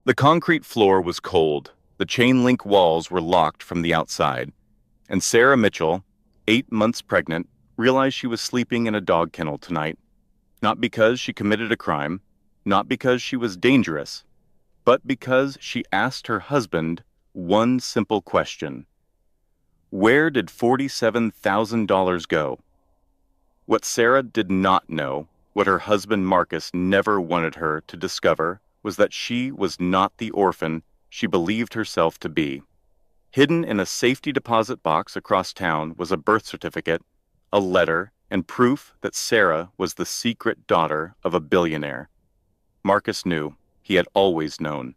The concrete floor was cold, the chain-link walls were locked from the outside, and Sarah Mitchell, 8 months pregnant, realized she was sleeping in a dog kennel tonight, not because she committed a crime, not because she was dangerous, but because she asked her husband one simple question. Where did $47,000 go? What Sarah did not know, what her husband Marcus never wanted her to discover, was that she was not the orphan she believed herself to be. Hidden in a safety deposit box across town was a birth certificate, a letter, and proof that Sarah was the secret daughter of a billionaire. Marcus knew. He had always known.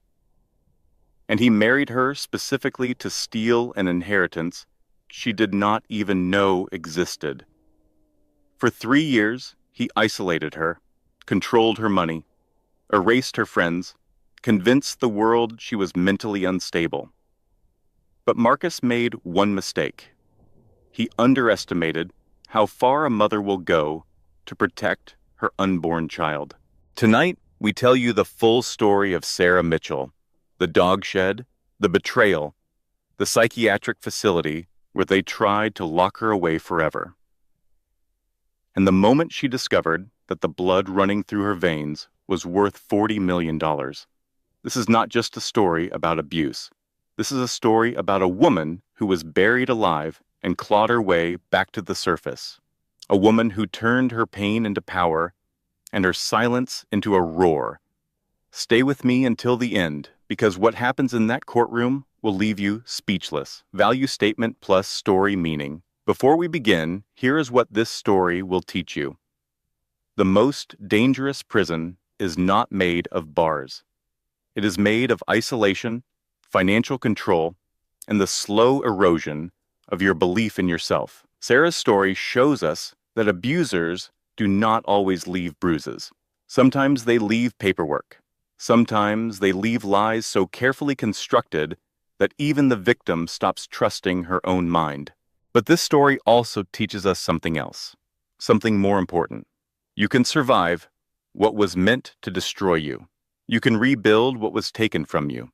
And he married her specifically to steal an inheritance she did not even know existed. For 3 years, he isolated her, controlled her money, erased her friends, convinced the world she was mentally unstable. But Marcus made one mistake. He underestimated how far a mother will go to protect her unborn child. Tonight, we tell you the full story of Sarah Mitchell, the dog shed, the betrayal, the psychiatric facility where they tried to lock her away forever. And the moment she discovered that the blood running through her veins was worth $40 million. This is not just a story about abuse. This is a story about a woman who was buried alive and clawed her way back to the surface. A woman who turned her pain into power and her silence into a roar. Stay with me until the end, because what happens in that courtroom will leave you speechless. Value statement plus story meaning. Before we begin, here is what this story will teach you. The most dangerous prison is not made of bars. It is made of isolation, financial control, and the slow erosion of your belief in yourself. Sarah's story shows us that abusers do not always leave bruises. Sometimes they leave paperwork. Sometimes they leave lies so carefully constructed that even the victim stops trusting her own mind. But this story also teaches us something else, something more important. You can survive what was meant to destroy you. You can rebuild what was taken from you.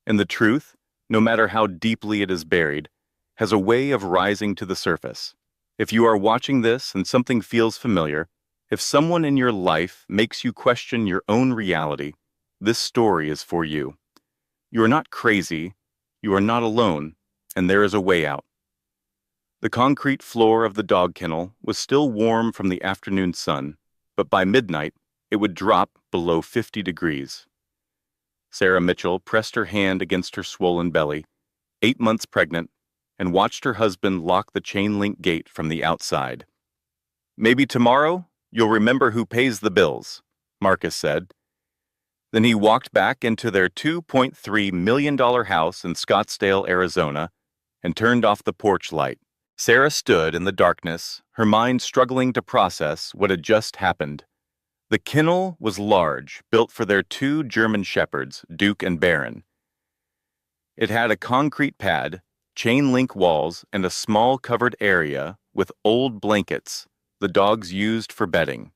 And the truth, no matter how deeply it is buried, has a way of rising to the surface. If you are watching this and something feels familiar, if someone in your life makes you question your own reality, this story is for you. You are not crazy, you are not alone, and there is a way out. The concrete floor of the dog kennel was still warm from the afternoon sun, but by midnight, it would drop below 50 degrees. Sarah Mitchell pressed her hand against her swollen belly, 8 months pregnant, and watched her husband lock the chain-link gate from the outside. "Maybe tomorrow, you'll remember who pays the bills," Marcus said. Then he walked back into their $2.3 million house in Scottsdale, Arizona, and turned off the porch light. Sarah stood in the darkness, her mind struggling to process what had just happened. The kennel was large, built for their 2 German shepherds, Duke and Baron. It had a concrete pad, chain-link walls, and a small covered area with old blankets the dogs used for bedding.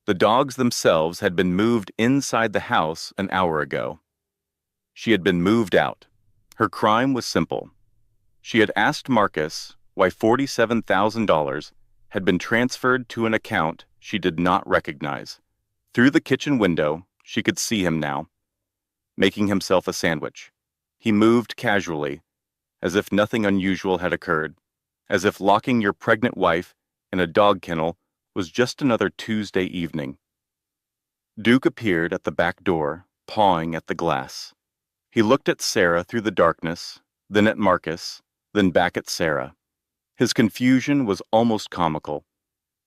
The dogs themselves had been moved inside the house an hour ago. She had been moved out. Her crime was simple. She had asked Marcus why $47,000 had been transferred to an account she did not recognize. Through the kitchen window, she could see him now, making himself a sandwich. He moved casually, as if nothing unusual had occurred, as if locking your pregnant wife in a dog kennel was just another Tuesday evening. Duke appeared at the back door, pawing at the glass. He looked at Sarah through the darkness, then at Marcus, then back at Sarah. His confusion was almost comical.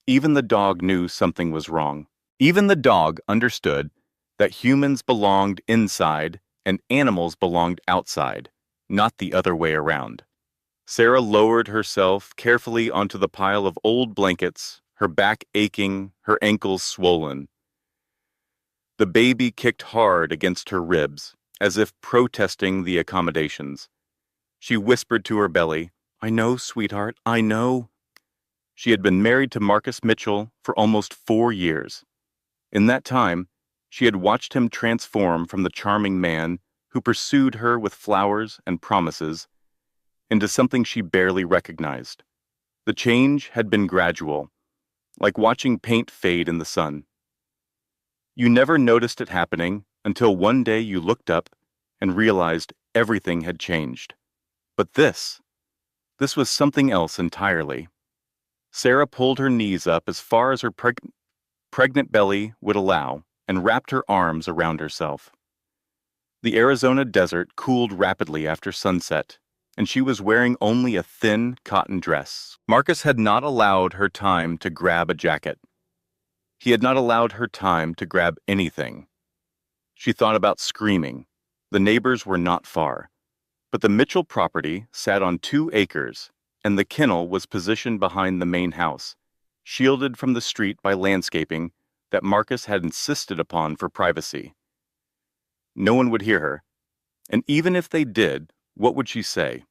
Even the dog knew something was wrong. Even the dog understood that humans belonged inside and animals belonged outside, not the other way around. Sarah lowered herself carefully onto the pile of old blankets, her back aching, her ankles swollen. The baby kicked hard against her ribs, as if protesting the accommodations. She whispered to her belly, "I know, sweetheart, I know." She had been married to Marcus Mitchell for almost 4 years. In that time, She had watched him transform from the charming man who pursued her with flowers and promises into something she barely recognized. The change had been gradual, like watching paint fade in the sun. You never noticed it happening until one day you looked up and realized everything had changed. But this was something else entirely. Sarah pulled her knees up as far as her pregnant belly would allow and wrapped her arms around herself. The Arizona desert cooled rapidly after sunset, and she was wearing only a thin cotton dress. Marcus had not allowed her time to grab a jacket. He had not allowed her time to grab anything. She thought about screaming. The neighbors were not far, but the Mitchell property sat on 2 acres, and the kennel was positioned behind the main house, shielded from the street by landscaping that Marcus had insisted upon for privacy. No one would hear her, and even if they did, what would she say?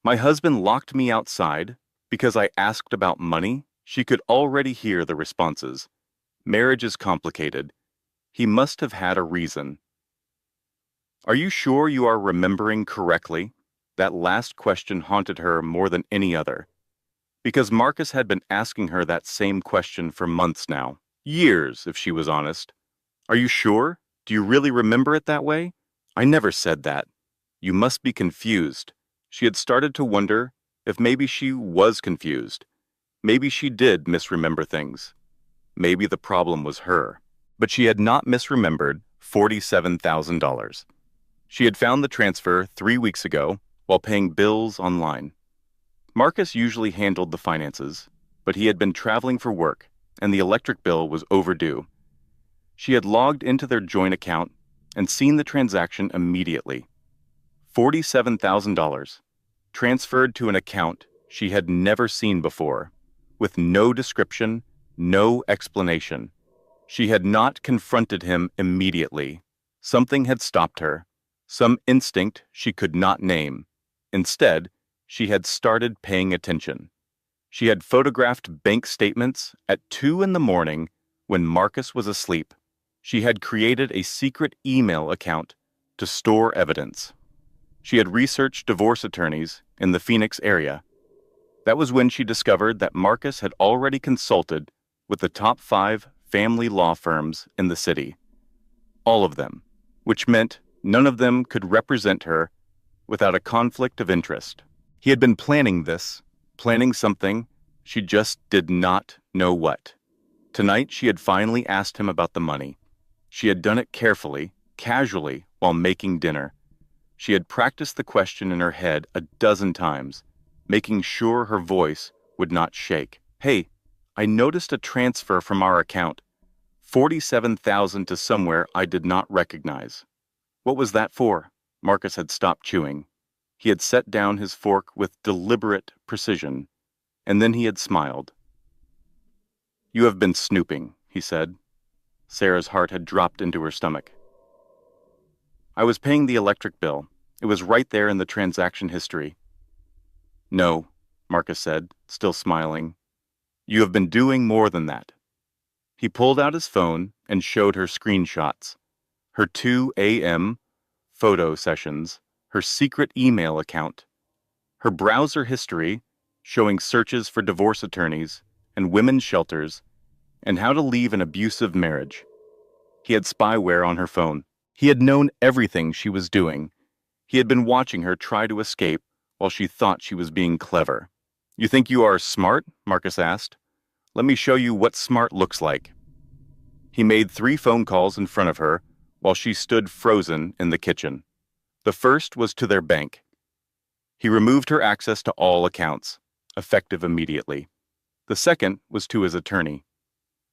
My husband locked me outside because I asked about money. She could already hear the responses. Marriage is complicated. He must have had a reason. Are you sure you are remembering correctly? That last question haunted her more than any other, because Marcus had been asking her that same question for months now. Years, if she was honest. Are you sure? Do you really remember it that way? I never said that. You must be confused. She had started to wonder if maybe she was confused. Maybe she did misremember things. Maybe the problem was her. But she had not misremembered $47,000. She had found the transfer 3 weeks ago while paying bills online. Marcus usually handled the finances, but he had been traveling for work, and the electric bill was overdue. She had logged into their joint account and seen the transaction immediately. $47,000, transferred to an account she had never seen before, with no description, no explanation. She had not confronted him immediately. Something had stopped her, some instinct she could not name. Instead, she had started paying attention. She had photographed bank statements at 2 in the morning when Marcus was asleep. She had created a secret email account to store evidence. She had researched divorce attorneys in the Phoenix area. That was when she discovered that Marcus had already consulted with the top 5 family law firms in the city. All of them, which meant none of them could represent her without a conflict of interest. He had been planning this, planning something, she just did not know what. Tonight she had finally asked him about the money. She had done it carefully, casually, while making dinner. She had practiced the question in her head a dozen times, making sure her voice would not shake. Hey, I noticed a transfer from our account. $47,000 to somewhere I did not recognize. What was that for? Marcus had stopped chewing. He had set down his fork with deliberate precision, and then he had smiled. You have been snooping, he said. Sarah's heart had dropped into her stomach. I was paying the electric bill. It was right there in the transaction history. No, Marcus said, still smiling. You have been doing more than that. He pulled out his phone and showed her screenshots. Her 2 a.m. photo sessions, her secret email account, her browser history showing searches for divorce attorneys and women's shelters and how to leave an abusive marriage. He had spyware on her phone. He had known everything she was doing. He had been watching her try to escape while she thought she was being clever. You think you are smart? Marcus asked. Let me show you what smart looks like. He made 3 phone calls in front of her while she stood frozen in the kitchen. The first was to their bank. He removed her access to all accounts, effective immediately. The second was to his attorney.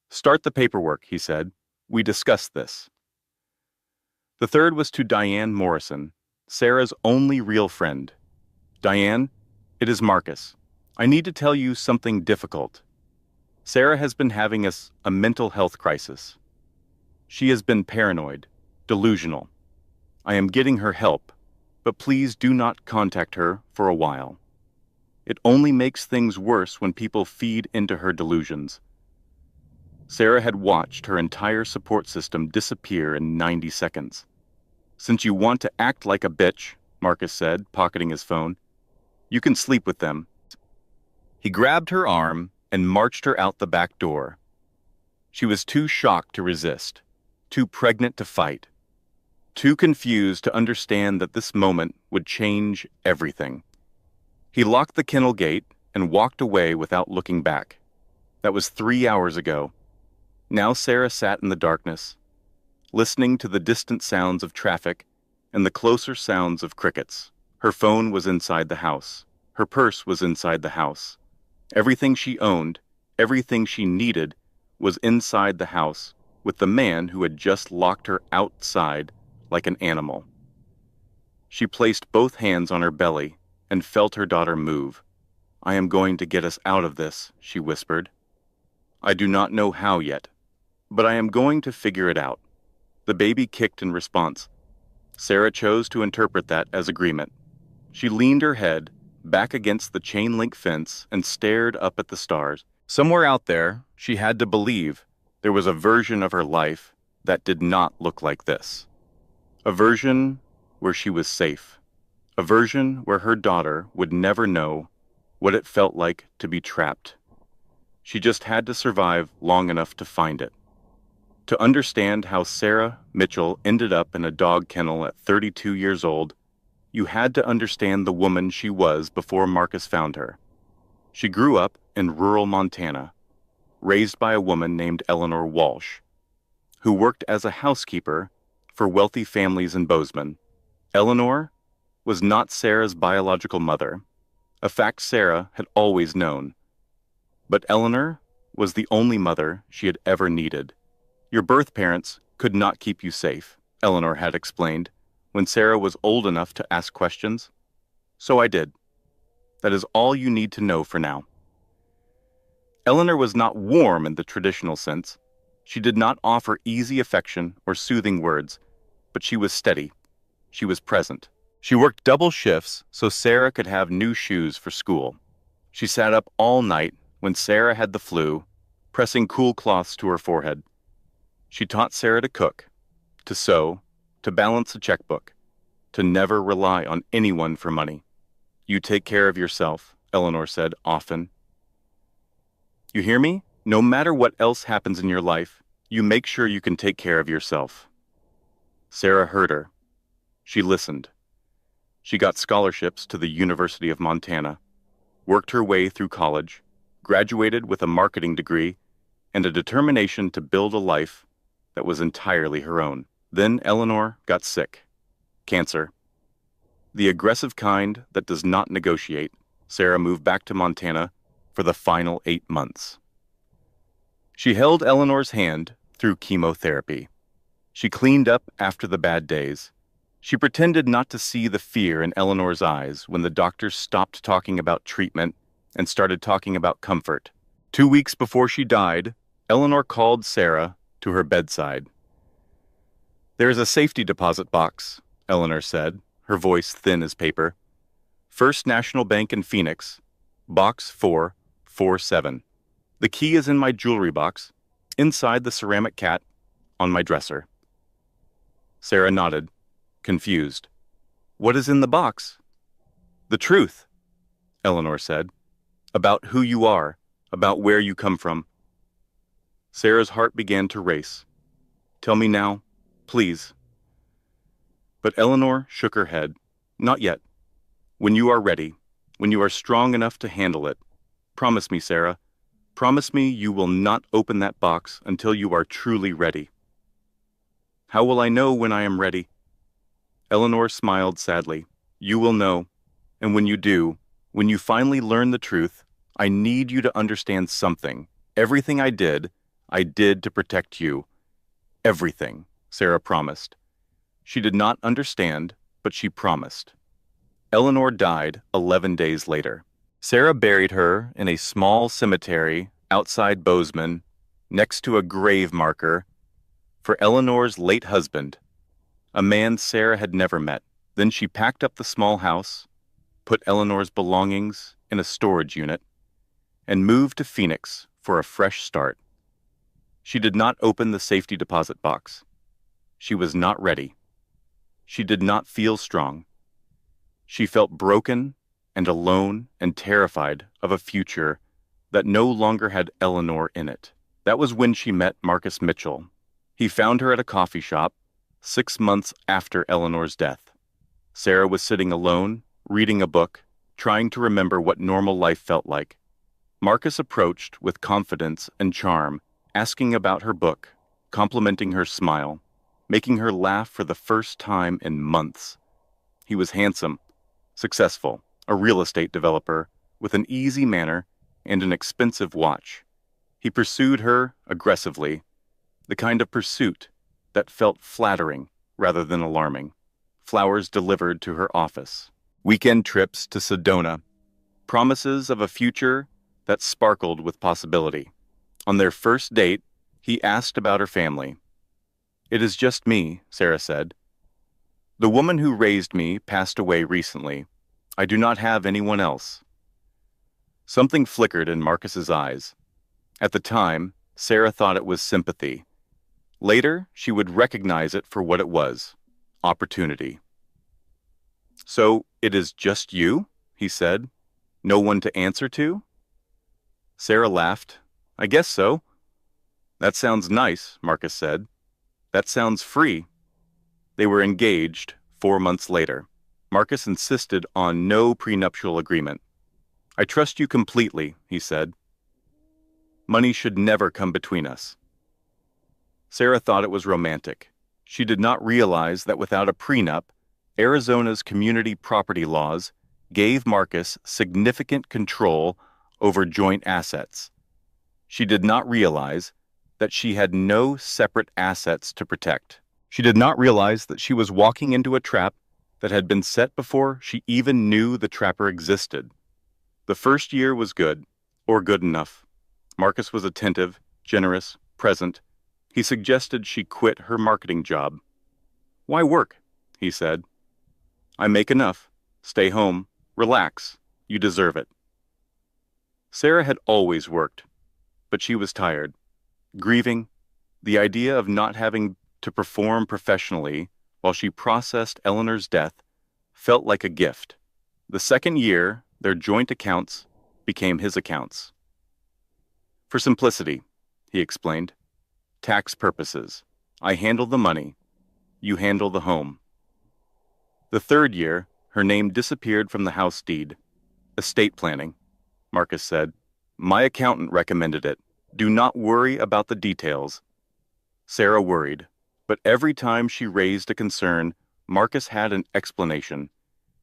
Start the paperwork, he said. We discussed this. The third was to Diane Morrison, Sarah's only real friend. Diane, it is Marcus. I need to tell you something difficult. Sarah has been having a mental health crisis. She has been paranoid, delusional. I am getting her help, but please do not contact her for a while. It only makes things worse when people feed into her delusions. Sarah had watched her entire support system disappear in 90 seconds. "Since you want to act like a bitch," Marcus said, pocketing his phone, "you can sleep with them." He grabbed her arm and marched her out the back door. She was too shocked to resist, too pregnant to fight, too confused to understand that this moment would change everything. He locked the kennel gate and walked away without looking back. That was 3 hours ago. Now Sarah sat in the darkness, listening to the distant sounds of traffic and the closer sounds of crickets. Her phone was inside the house. Her purse was inside the house. Everything she owned, everything she needed, was inside the house with the man who had just locked her outside like an animal. She placed both hands on her belly and felt her daughter move. "I am going to get us out of this," she whispered. "I do not know how yet, but I am going to figure it out." The baby kicked in response. Sarah chose to interpret that as agreement. She leaned her head back against the chain link fence and stared up at the stars. Somewhere out there, she had to believe there was a version of her life that did not look like this. A version where she was safe. A version where her daughter would never know what it felt like to be trapped. She just had to survive long enough to find it. To understand how Sarah Mitchell ended up in a dog kennel at 32 years old, you had to understand the woman she was before Marcus found her. She grew up in rural Montana, raised by a woman named Eleanor Walsh, who worked as a housekeeper for wealthy families in Bozeman. Eleanor was not Sarah's biological mother, a fact Sarah had always known. But Eleanor was the only mother she had ever needed. "Your birth parents could not keep you safe," Eleanor had explained, when Sarah was old enough to ask questions. "So I did. That is all you need to know for now." Eleanor was not warm in the traditional sense. She did not offer easy affection or soothing words, but she was steady. She was present. She worked double shifts so Sarah could have new shoes for school. She sat up all night when Sarah had the flu, pressing cool cloths to her forehead. She taught Sarah to cook, to sew, to balance a checkbook, to never rely on anyone for money. "You take care of yourself," Eleanor said often. "You hear me? No matter what else happens in your life, you make sure you can take care of yourself." Sarah heard her. She listened. She got scholarships to the University of Montana, worked her way through college, graduated with a marketing degree, and a determination to build a life that was entirely her own. Then Eleanor got sick. Cancer. The aggressive kind that does not negotiate. Sarah moved back to Montana for the final 8 months. She held Eleanor's hand through chemotherapy. She cleaned up after the bad days. She pretended not to see the fear in Eleanor's eyes when the doctors stopped talking about treatment and started talking about comfort. 2 weeks before she died, Eleanor called Sarah to her bedside. "There is a safety deposit box," Eleanor said, her voice thin as paper. "First National Bank in Phoenix, box 447. The key is in my jewelry box, inside the ceramic cat, on my dresser." Sarah nodded, confused. "What is in the box?" "The truth," Eleanor said, "about who you are, about where you come from." Sarah's heart began to race. "Tell me now, please." But Eleanor shook her head. "Not yet. When you are ready, when you are strong enough to handle it. Promise me, Sarah. Promise me you will not open that box until you are truly ready." "How will I know when I am ready?" Eleanor smiled sadly. "You will know, and when you do, when you finally learn the truth, I need you to understand something. Everything I did to protect you. Everything," Sarah promised. She did not understand, but she promised. Eleanor died 11 days later. Sarah buried her in a small cemetery outside Bozeman, next to a grave marker for Eleanor's late husband, a man Sarah had never met. Then she packed up the small house, put Eleanor's belongings in a storage unit, and moved to Phoenix for a fresh start. She did not open the safety deposit box. She was not ready. She did not feel strong. She felt broken and alone and terrified of a future that no longer had Eleanor in it. That was when she met Marcus Mitchell. He found her at a coffee shop 6 months after Eleanor's death. Sarah was sitting alone, reading a book, trying to remember what normal life felt like. Marcus approached with confidence and charm, asking about her book, complimenting her smile, making her laugh for the first time in months. He was handsome, successful, a real estate developer, with an easy manner and an expensive watch. He pursued her aggressively, the kind of pursuit that felt flattering rather than alarming. Flowers delivered to her office, weekend trips to Sedona, promises of a future that sparkled with possibility. On their first date, he asked about her family. "It is just me," Sarah said. "The woman who raised me passed away recently. I do not have anyone else." Something flickered in Marcus's eyes. At the time, Sarah thought it was sympathy. Later, she would recognize it for what it was: opportunity. "So, it is just you?" he said. "No one to answer to?" Sarah laughed. "I guess so." "That sounds nice," Marcus said. "That sounds free." They were engaged 4 months later. Marcus insisted on no prenuptial agreement. "I trust you completely," he said. "Money should never come between us." Sarah thought it was romantic. She did not realize that without a prenup, Arizona's community property laws gave Marcus significant control over joint assets. She did not realize that she had no separate assets to protect. She did not realize that she was walking into a trap that had been set before she even knew the trapper existed. The first year was good, or good enough. Marcus was attentive, generous, present. He suggested she quit her marketing job. "Why work?" he said. "I make enough. Stay home. Relax. You deserve it." Sarah had always worked, but she was tired. Grieving, the idea of not having to perform professionally while she processed Eleanor's death felt like a gift. The second year, their joint accounts became his accounts. "For simplicity," he explained. "Tax purposes. I handle the money. You handle the home." The third year, her name disappeared from the house deed. "Estate planning," Marcus said. "My accountant recommended it. Do not worry about the details." Sarah worried, but every time she raised a concern, Marcus had an explanation.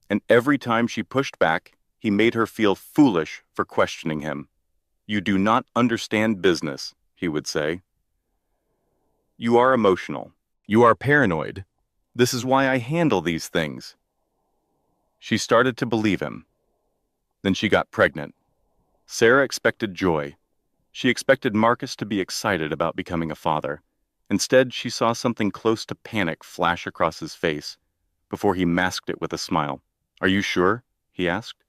And every time she pushed back, he made her feel foolish for questioning him. "You do not understand business," he would say. "You are emotional. You are paranoid. This is why I handle these things." She started to believe him. Then she got pregnant. Sarah expected joy. She expected Marcus to be excited about becoming a father. Instead, she saw something close to panic flash across his face before he masked it with a smile. "Are you sure?" he asked.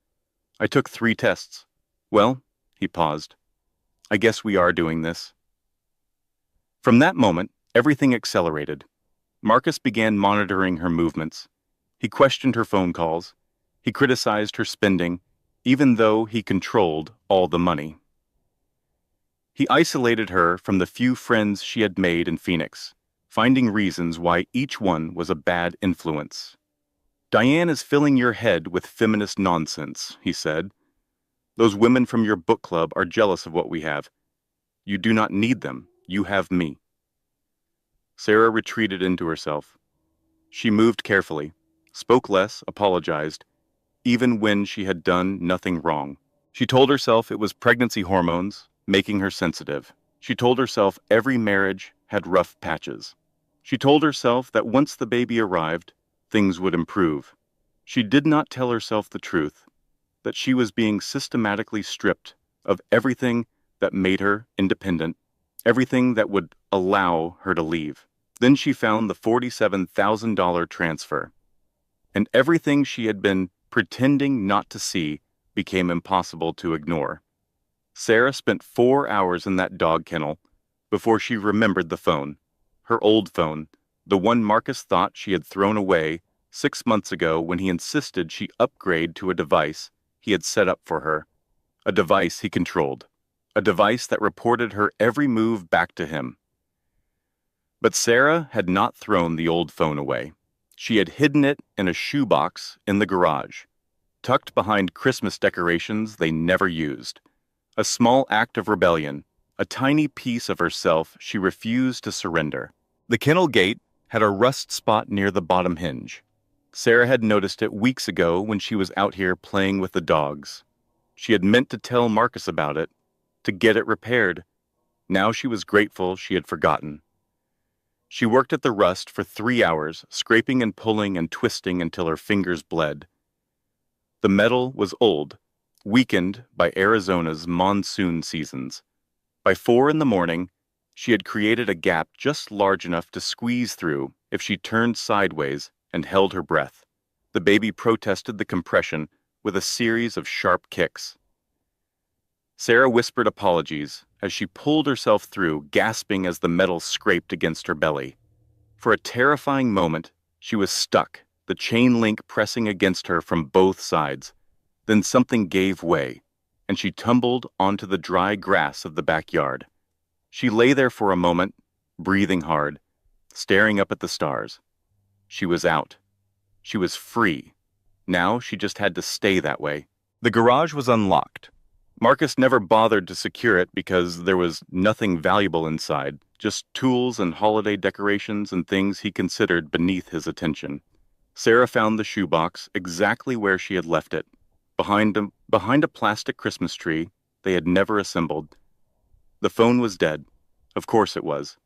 "I took 3 tests. Well," he paused. "I guess we are doing this." From that moment, everything accelerated. Marcus began monitoring her movements. He questioned her phone calls. He criticized her spending, even though he controlled all the money. He isolated her from the few friends she had made in Phoenix, finding reasons why each one was a bad influence. "Diane is filling your head with feminist nonsense," he said. "Those women from your book club are jealous of what we have. You do not need them. You have me." Sarah retreated into herself. She moved carefully, spoke less, apologized, even when she had done nothing wrong. She told herself it was pregnancy hormones making her sensitive. She told herself every marriage had rough patches. She told herself that once the baby arrived, things would improve. She did not tell herself the truth, that she was being systematically stripped of everything that made her independent, everything that would allow her to leave. Then she found the $47,000 transfer, and everything she had been pretending not to see became impossible to ignore. Sarah spent 4 hours in that dog kennel before she remembered the phone. Her old phone, the one Marcus thought she had thrown away 6 months ago when he insisted she upgrade to a device he had set up for her. A device he controlled. A device that reported her every move back to him. But Sarah had not thrown the old phone away. She had hidden it in a shoebox in the garage, tucked behind Christmas decorations they never used. A small act of rebellion, a tiny piece of herself she refused to surrender. The kennel gate had a rust spot near the bottom hinge. Sarah had noticed it weeks ago when she was out here playing with the dogs. She had meant to tell Marcus about it, to get it repaired. Now she was grateful she had forgotten. She worked at the rust for 3 hours, scraping and pulling and twisting until her fingers bled. The metal was old, weakened by Arizona's monsoon seasons. By 4 in the morning, she had created a gap just large enough to squeeze through if she turned sideways and held her breath. The baby protested the compression with a series of sharp kicks. Sarah whispered apologies as she pulled herself through, gasping as the metal scraped against her belly. For a terrifying moment, she was stuck, the chain link pressing against her from both sides. Then something gave way, and she tumbled onto the dry grass of the backyard. She lay there for a moment, breathing hard, staring up at the stars. She was out. She was free. Now she just had to stay that way. The garage was unlocked. Marcus never bothered to secure it because there was nothing valuable inside, just tools and holiday decorations and things he considered beneath his attention. Sarah found the shoebox exactly where she had left it, behind a plastic Christmas tree they had never assembled. The phone was dead. Of course it was.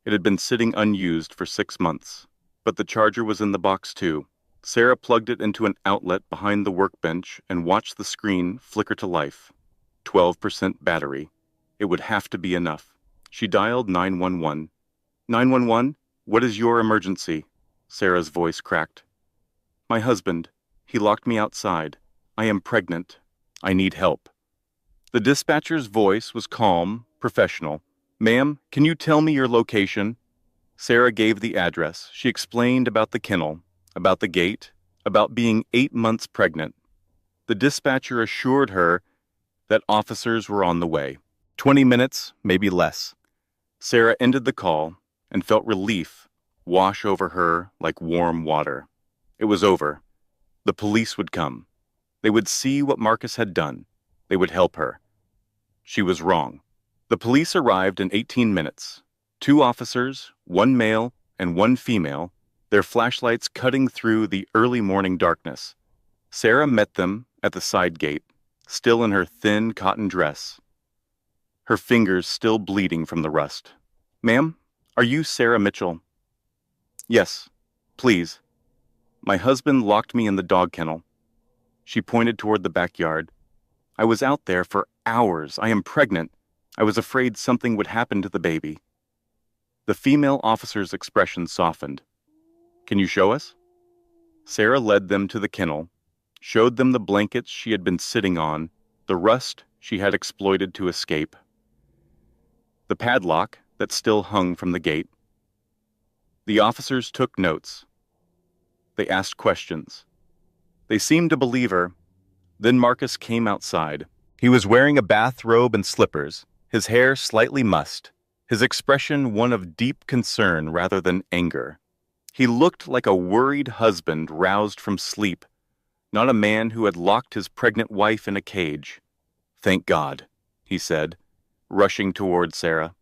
It had been sitting unused for 6 months. But the charger was in the box too. Sarah plugged it into an outlet behind the workbench and watched the screen flicker to life. 12% battery. It would have to be enough. She dialed 911. 911? What is your emergency? Sarah's voice cracked. My husband. He locked me outside. I am pregnant. I need help. The dispatcher's voice was calm, professional. Ma'am, can you tell me your location? Sarah gave the address. She explained about the kennel, about the gate, about being 8 months pregnant. The dispatcher assured her that officers were on the way. 20 minutes, maybe less. Sarah ended the call and felt relief wash over her like warm water. It was over. The police would come. They would see what Marcus had done. They would help her. She was wrong. The police arrived in 18 minutes. 2 officers, 1 male and 1 female, their flashlights cutting through the early morning darkness. Sarah met them at the side gate, still in her thin cotton dress, her fingers still bleeding from the rust. Ma'am, are you Sarah Mitchell? Yes, please. My husband locked me in the dog kennel. She pointed toward the backyard. I was out there for hours. I am pregnant. I was afraid something would happen to the baby. The female officer's expression softened. Can you show us? Sarah led them to the kennel, showed them the blankets she had been sitting on, the rust she had exploited to escape, the padlock that still hung from the gate. The officers took notes. They asked questions. They seemed to believe her. Then Marcus came outside. He was wearing a bathrobe and slippers, his hair slightly mussed, his expression one of deep concern rather than anger. He looked like a worried husband roused from sleep, not a man who had locked his pregnant wife in a cage. Thank God, he said, rushing toward Sarah.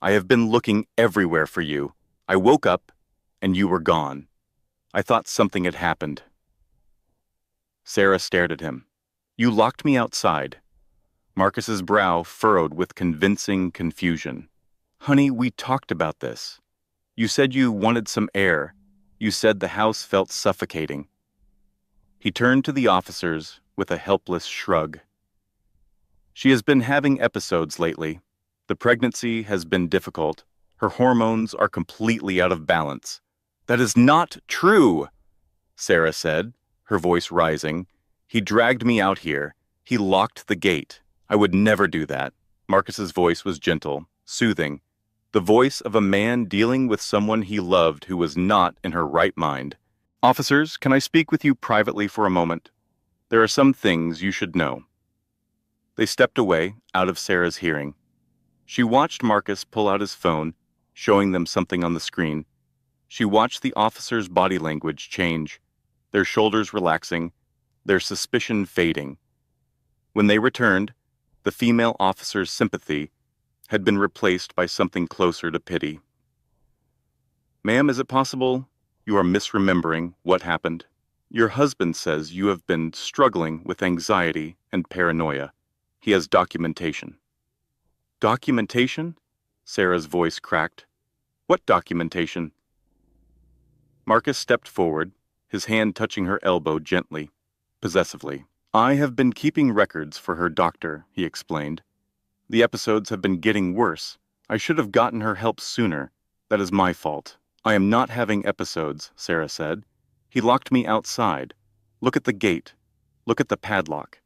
I have been looking everywhere for you. I woke up, and you were gone. I thought something had happened. Sarah stared at him. You locked me outside. Marcus's brow furrowed with convincing confusion. Honey, we talked about this. You said you wanted some air. You said the house felt suffocating. He turned to the officers with a helpless shrug. She has been having episodes lately. The pregnancy has been difficult. Her hormones are completely out of balance. That is not true, Sarah said, her voice rising. He dragged me out here. He locked the gate. I would never do that. Marcus's voice was gentle, soothing. The voice of a man dealing with someone he loved who was not in her right mind. "Officers, can I speak with you privately for a moment? There are some things you should know." They stepped away, out of Sarah's hearing. She watched Marcus pull out his phone, showing them something on the screen. She watched the officer's body language change, their shoulders relaxing, their suspicion fading. When they returned, the female officer's sympathy had been replaced by something closer to pity. "Ma'am, is it possible you are misremembering what happened? Your husband says you have been struggling with anxiety and paranoia. He has documentation." "Documentation?" Sarah's voice cracked. "What documentation?" Marcus stepped forward, his hand touching her elbow gently, possessively. "I have been keeping records for her doctor," he explained. "The episodes have been getting worse. I should have gotten her help sooner. That is my fault." "I am not having episodes," Sarah said. "He locked me outside. Look at the gate. Look at the padlock."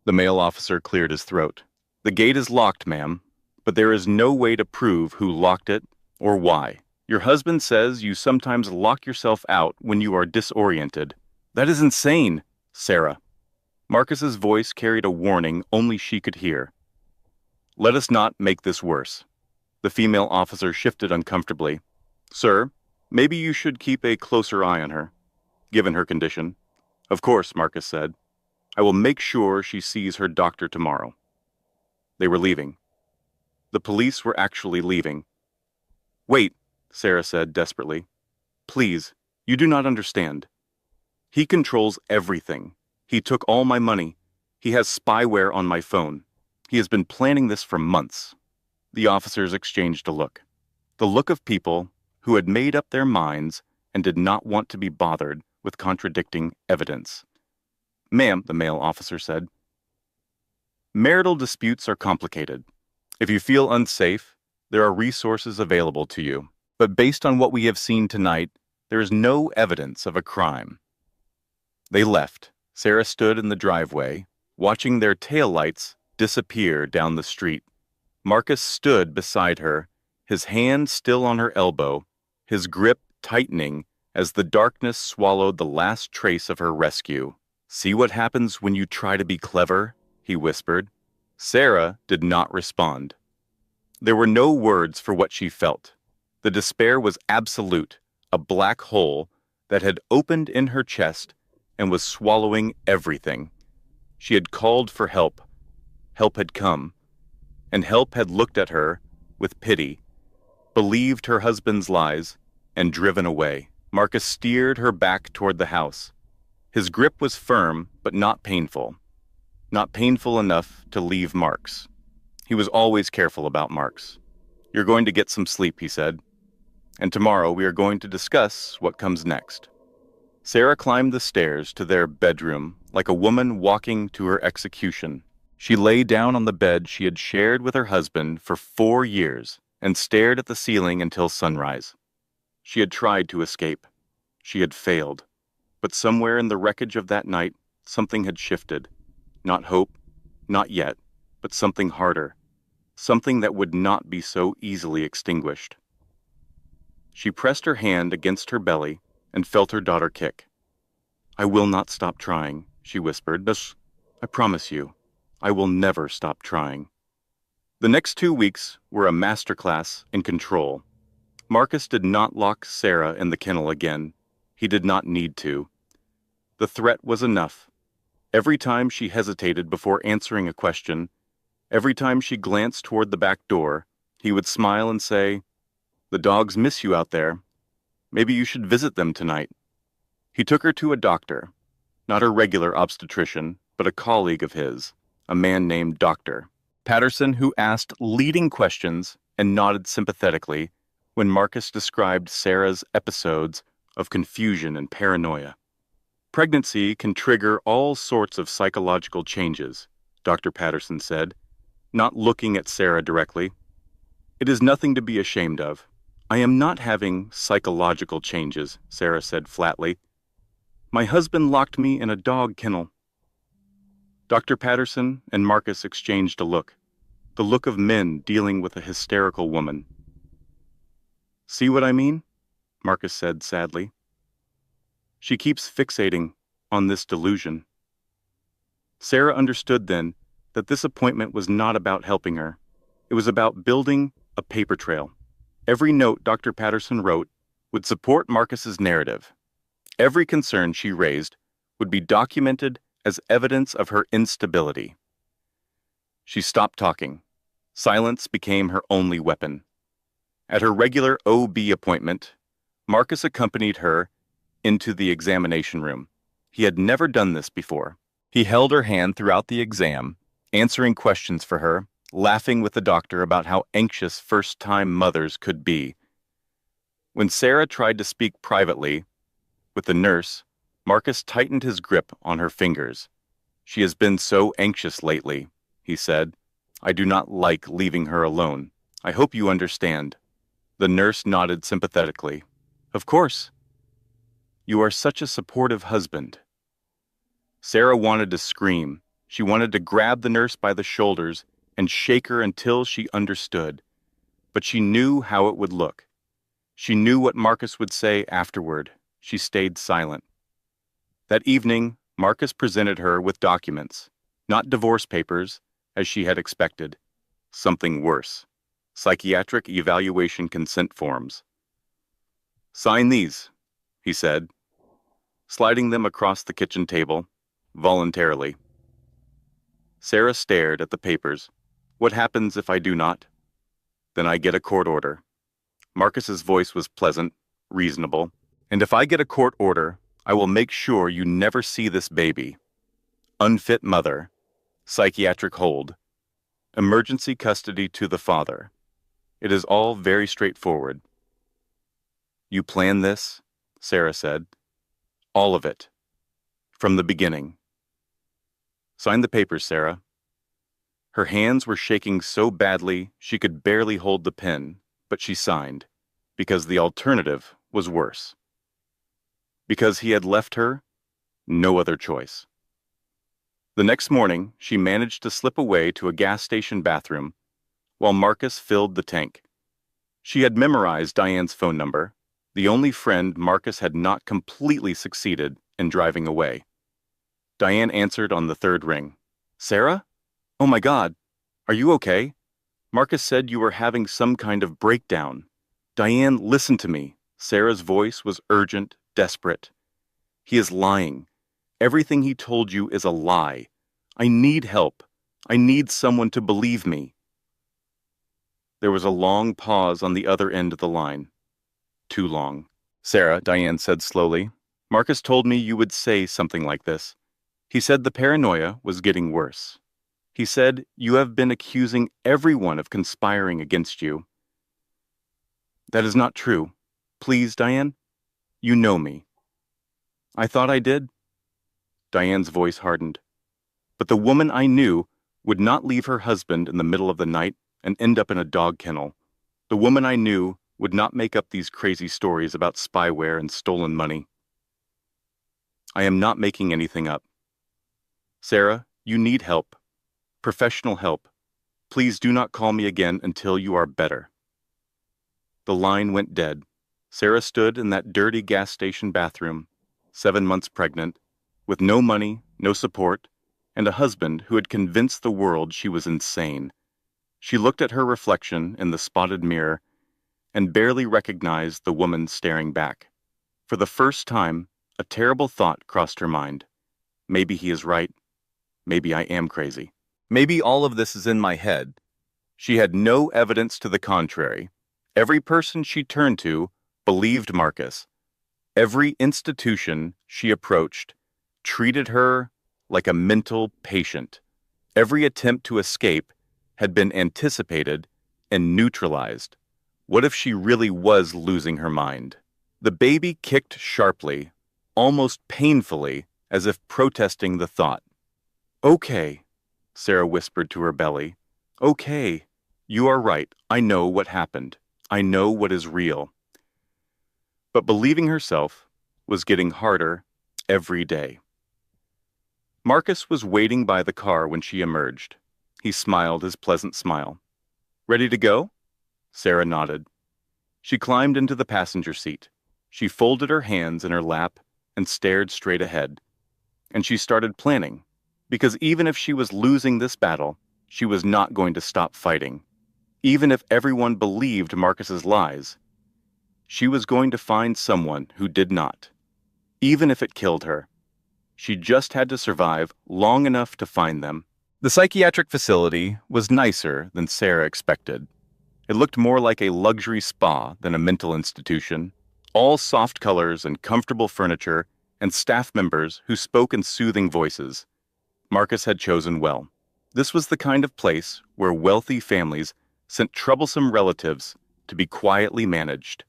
The male officer cleared his throat. "The gate is locked, ma'am, but there is no way to prove who locked it or why. Your husband says you sometimes lock yourself out when you are disoriented." "That is insane, Sarah." Marcus's voice carried a warning only she could hear. "Let us not make this worse." The female officer shifted uncomfortably. "Sir, maybe you should keep a closer eye on her, given her condition." "Of course," Marcus said. "I will make sure she sees her doctor tomorrow." They were leaving. The police were actually leaving. "Wait," Sarah said desperately. "Please, you do not understand. He controls everything. He took all my money. He has spyware on my phone. He has been planning this for months." The officers exchanged a look. The look of people who had made up their minds and did not want to be bothered with contradicting evidence. "Ma'am," the male officer said, "marital disputes are complicated. If you feel unsafe, there are resources available to you. But based on what we have seen tonight, there is no evidence of a crime." They left. Sarah stood in the driveway, watching their taillights disappear down the street. Marcus stood beside her, his hand still on her elbow, his grip tightening as the darkness swallowed the last trace of her rescue. "See what happens when you try to be clever?" he whispered. Sarah did not respond. There were no words for what she felt. The despair was absolute, a black hole that had opened in her chest and was swallowing everything. She had called for help. Help had come, and help had looked at her with pity, believed her husband's lies, and driven away. Marcus steered her back toward the house. His grip was firm, but not painful. Not painful enough to leave marks. He was always careful about marks. "You're going to get some sleep," he said. "And tomorrow we are going to discuss what comes next." Sarah climbed the stairs to their bedroom like a woman walking to her execution. She lay down on the bed she had shared with her husband for 4 years and stared at the ceiling until sunrise. She had tried to escape. She had failed. But somewhere in the wreckage of that night, something had shifted. Not hope, not yet, but something harder. Something that would not be so easily extinguished. She pressed her hand against her belly and felt her daughter kick. "I will not stop trying," she whispered. "I promise you, I will never stop trying." The next 2 weeks were a masterclass in control. Marcus did not lock Sarah in the kennel again. He did not need to. The threat was enough. Every time she hesitated before answering a question, every time she glanced toward the back door, he would smile and say, "The dogs miss you out there. Maybe you should visit them tonight." He took her to a doctor, not her regular obstetrician, but a colleague of his, a man named Dr. Patterson, who asked leading questions and nodded sympathetically when Marcus described Sarah's episodes of confusion and paranoia. "Pregnancy can trigger all sorts of psychological changes," Dr. Patterson said, not looking at Sarah directly. "It is nothing to be ashamed of." "I am not having psychological changes," Sarah said flatly. "My husband locked me in a dog kennel." Dr. Patterson and Marcus exchanged a look, the look of men dealing with a hysterical woman. See what I mean? Marcus said sadly. She keeps fixating on this delusion. Sarah understood then that this appointment was not about helping her. It was about building a paper trail. Every note Dr. Patterson wrote would support Marcus's narrative. Every concern she raised would be documented as evidence of her instability. She stopped talking. Silence became her only weapon. At her regular OB appointment, Marcus accompanied her into the examination room. He had never done this before. He held her hand throughout the exam, answering questions for her, laughing with the doctor about how anxious first-time mothers could be. When Sarah tried to speak privately with the nurse, Marcus tightened his grip on her fingers. "She has been so anxious lately," he said. "I do not like leaving her alone. I hope you understand." The nurse nodded sympathetically. "Of course. You are such a supportive husband." Sarah wanted to scream. She wanted to grab the nurse by the shoulders and shake her until she understood. But she knew how it would look. She knew what Marcus would say afterward. She stayed silent. That evening, Marcus presented her with documents, not divorce papers, as she had expected. Something worse. Psychiatric evaluation consent forms. "Sign these," he said, sliding them across the kitchen table, voluntarily. Sarah stared at the papers. "What happens if I do not?" "Then I get a court order." Marcus's voice was pleasant, reasonable. "And if I get a court order, I will make sure you never see this baby. Unfit mother, psychiatric hold, emergency custody to the father. It is all very straightforward." "You planned this?" Sarah said. "All of it. From the beginning." "Sign the papers, Sarah." Her hands were shaking so badly she could barely hold the pen, but she signed, because the alternative was worse. Because he had left her no other choice. The next morning, she managed to slip away to a gas station bathroom while Marcus filled the tank. She had memorized Diane's phone number, the only friend Marcus had not completely succeeded in driving away. Diane answered on the third ring. "Sarah? Oh my God, are you okay? Marcus said you were having some kind of breakdown." "Diane, listen to me." Sarah's voice was urgent, desperate. "He is lying. Everything he told you is a lie. I need help. I need someone to believe me." There was a long pause on the other end of the line. "Too long." "Sarah," Diane said slowly, "Marcus told me you would say something like this. He said the paranoia was getting worse. He said you have been accusing everyone of conspiring against you." "That is not true. Please, Diane. You know me." "I thought I did." Diane's voice hardened. "But the woman I knew would not leave her husband in the middle of the night and end up in a dog kennel. The woman I knew would not make up these crazy stories about spyware and stolen money." "I am not making anything up. Sarah, you need help. Professional help. Please do not call me again until you are better." The line went dead. Sarah stood in that dirty gas station bathroom, 7 months pregnant, with no money, no support, and a husband who had convinced the world she was insane. She looked at her reflection in the spotted mirror and barely recognized the woman staring back. For the first time, a terrible thought crossed her mind. Maybe he is right. Maybe I am crazy. Maybe all of this is in my head. She had no evidence to the contrary. Every person she turned to believed Marcus. Every institution she approached treated her like a mental patient. Every attempt to escape had been anticipated and neutralized. What if she really was losing her mind? The baby kicked sharply, almost painfully, as if protesting the thought. "Okay," Sarah whispered to her belly. "Okay, you are right. I know what happened. I know what is real." But believing herself was getting harder every day. Marcus was waiting by the car when she emerged. He smiled his pleasant smile. "Ready to go?" Sarah nodded. She climbed into the passenger seat. She folded her hands in her lap and stared straight ahead. And she started planning, because even if she was losing this battle, she was not going to stop fighting. Even if everyone believed Marcus's lies, she was going to find someone who did not. Even if it killed her, she just had to survive long enough to find them. The psychiatric facility was nicer than Sarah expected. It looked more like a luxury spa than a mental institution. All soft colors and comfortable furniture, and staff members who spoke in soothing voices. Marcus had chosen well. This was the kind of place where wealthy families sent troublesome relatives to be quietly managed.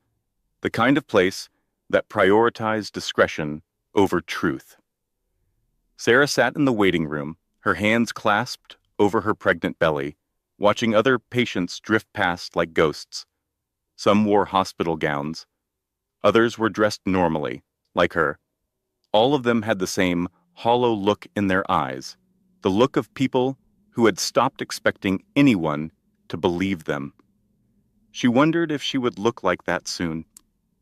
The kind of place that prioritized discretion over truth. Sarah sat in the waiting room, her hands clasped over her pregnant belly, watching other patients drift past like ghosts. Some wore hospital gowns. Others were dressed normally, like her. All of them had the same hollow look in their eyes, the look of people who had stopped expecting anyone to believe them. She wondered if she would look like that soon.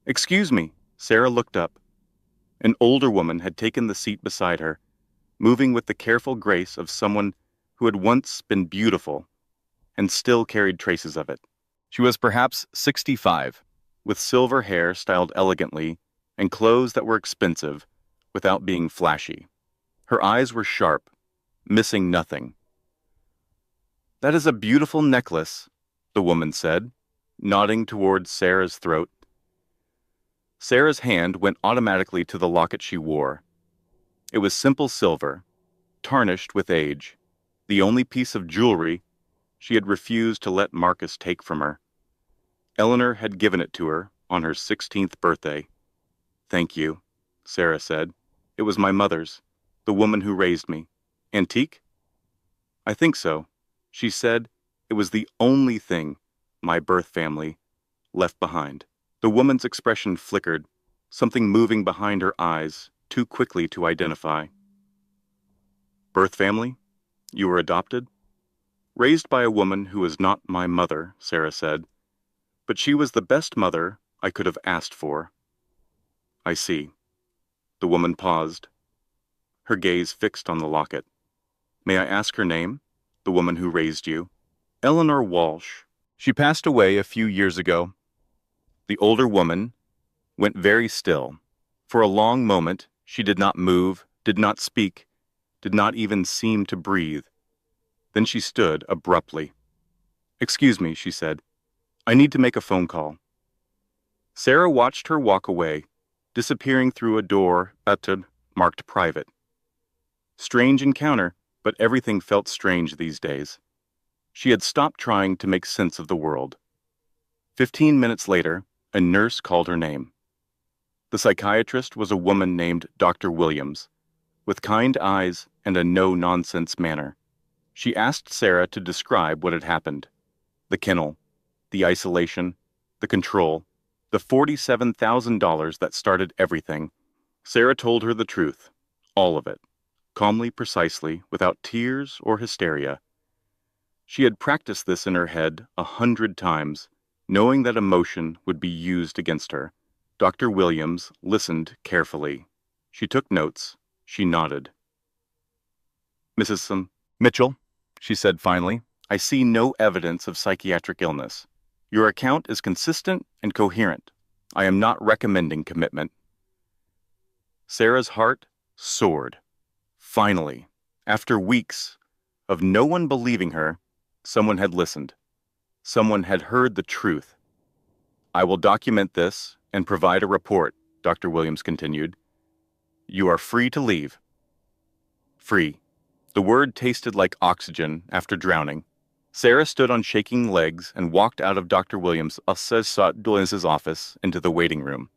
"Excuse me," Sarah looked up. An older woman had taken the seat beside her, moving with the careful grace of someone who had once been beautiful and still carried traces of it. She was perhaps 65, with silver hair styled elegantly and clothes that were expensive without being flashy. Her eyes were sharp, missing nothing. "That is a beautiful necklace," the woman said, nodding towards Sarah's throat. Sarah's hand went automatically to the locket she wore. It was simple silver, tarnished with age, the only piece of jewelry she had refused to let Marcus take from her. Eleanor had given it to her on her 16th birthday. "Thank you," Sarah said. "It was my mother's, the woman who raised me. Antique?" "I think so." She said it was the only thing my birth family left behind. The woman's expression flickered, something moving behind her eyes too quickly to identify. "Birth family? You were adopted?" "Raised by a woman who was not my mother," Sarah said. "But she was the best mother I could have asked for." "I see." The woman paused, her gaze fixed on the locket. "May I ask her name, the woman who raised you?" "Eleanor Walsh. She passed away a few years ago." The older woman went very still. For a long moment, she did not move, did not speak, did not even seem to breathe. Then she stood abruptly. "Excuse me," she said. "I need to make a phone call." Sarah watched her walk away, disappearing through a door button marked private. Strange encounter, but everything felt strange these days. She had stopped trying to make sense of the world. 15 minutes later, a nurse called her name. The psychiatrist was a woman named Dr. Williams, with kind eyes and a no-nonsense manner. She asked Sarah to describe what had happened. The kennel, the isolation, the control, the $47,000 that started everything. Sarah told her the truth, all of it, calmly, precisely, without tears or hysteria. She had practiced this in her head 100 times, knowing that emotion would be used against her. Dr. Williams listened carefully. She took notes. She nodded. "Mrs. Mitchell," she said finally, "I see no evidence of psychiatric illness. Your account is consistent and coherent. I am not recommending commitment." Sarah's heart soared. Finally, after weeks of no one believing her, someone had listened. Someone had heard the truth. "I will document this and provide a report," Dr. Williams continued. "You are free to leave." Free. The word tasted like oxygen after drowning. Sarah stood on shaking legs and walked out of Dr. Williams' office into the waiting room.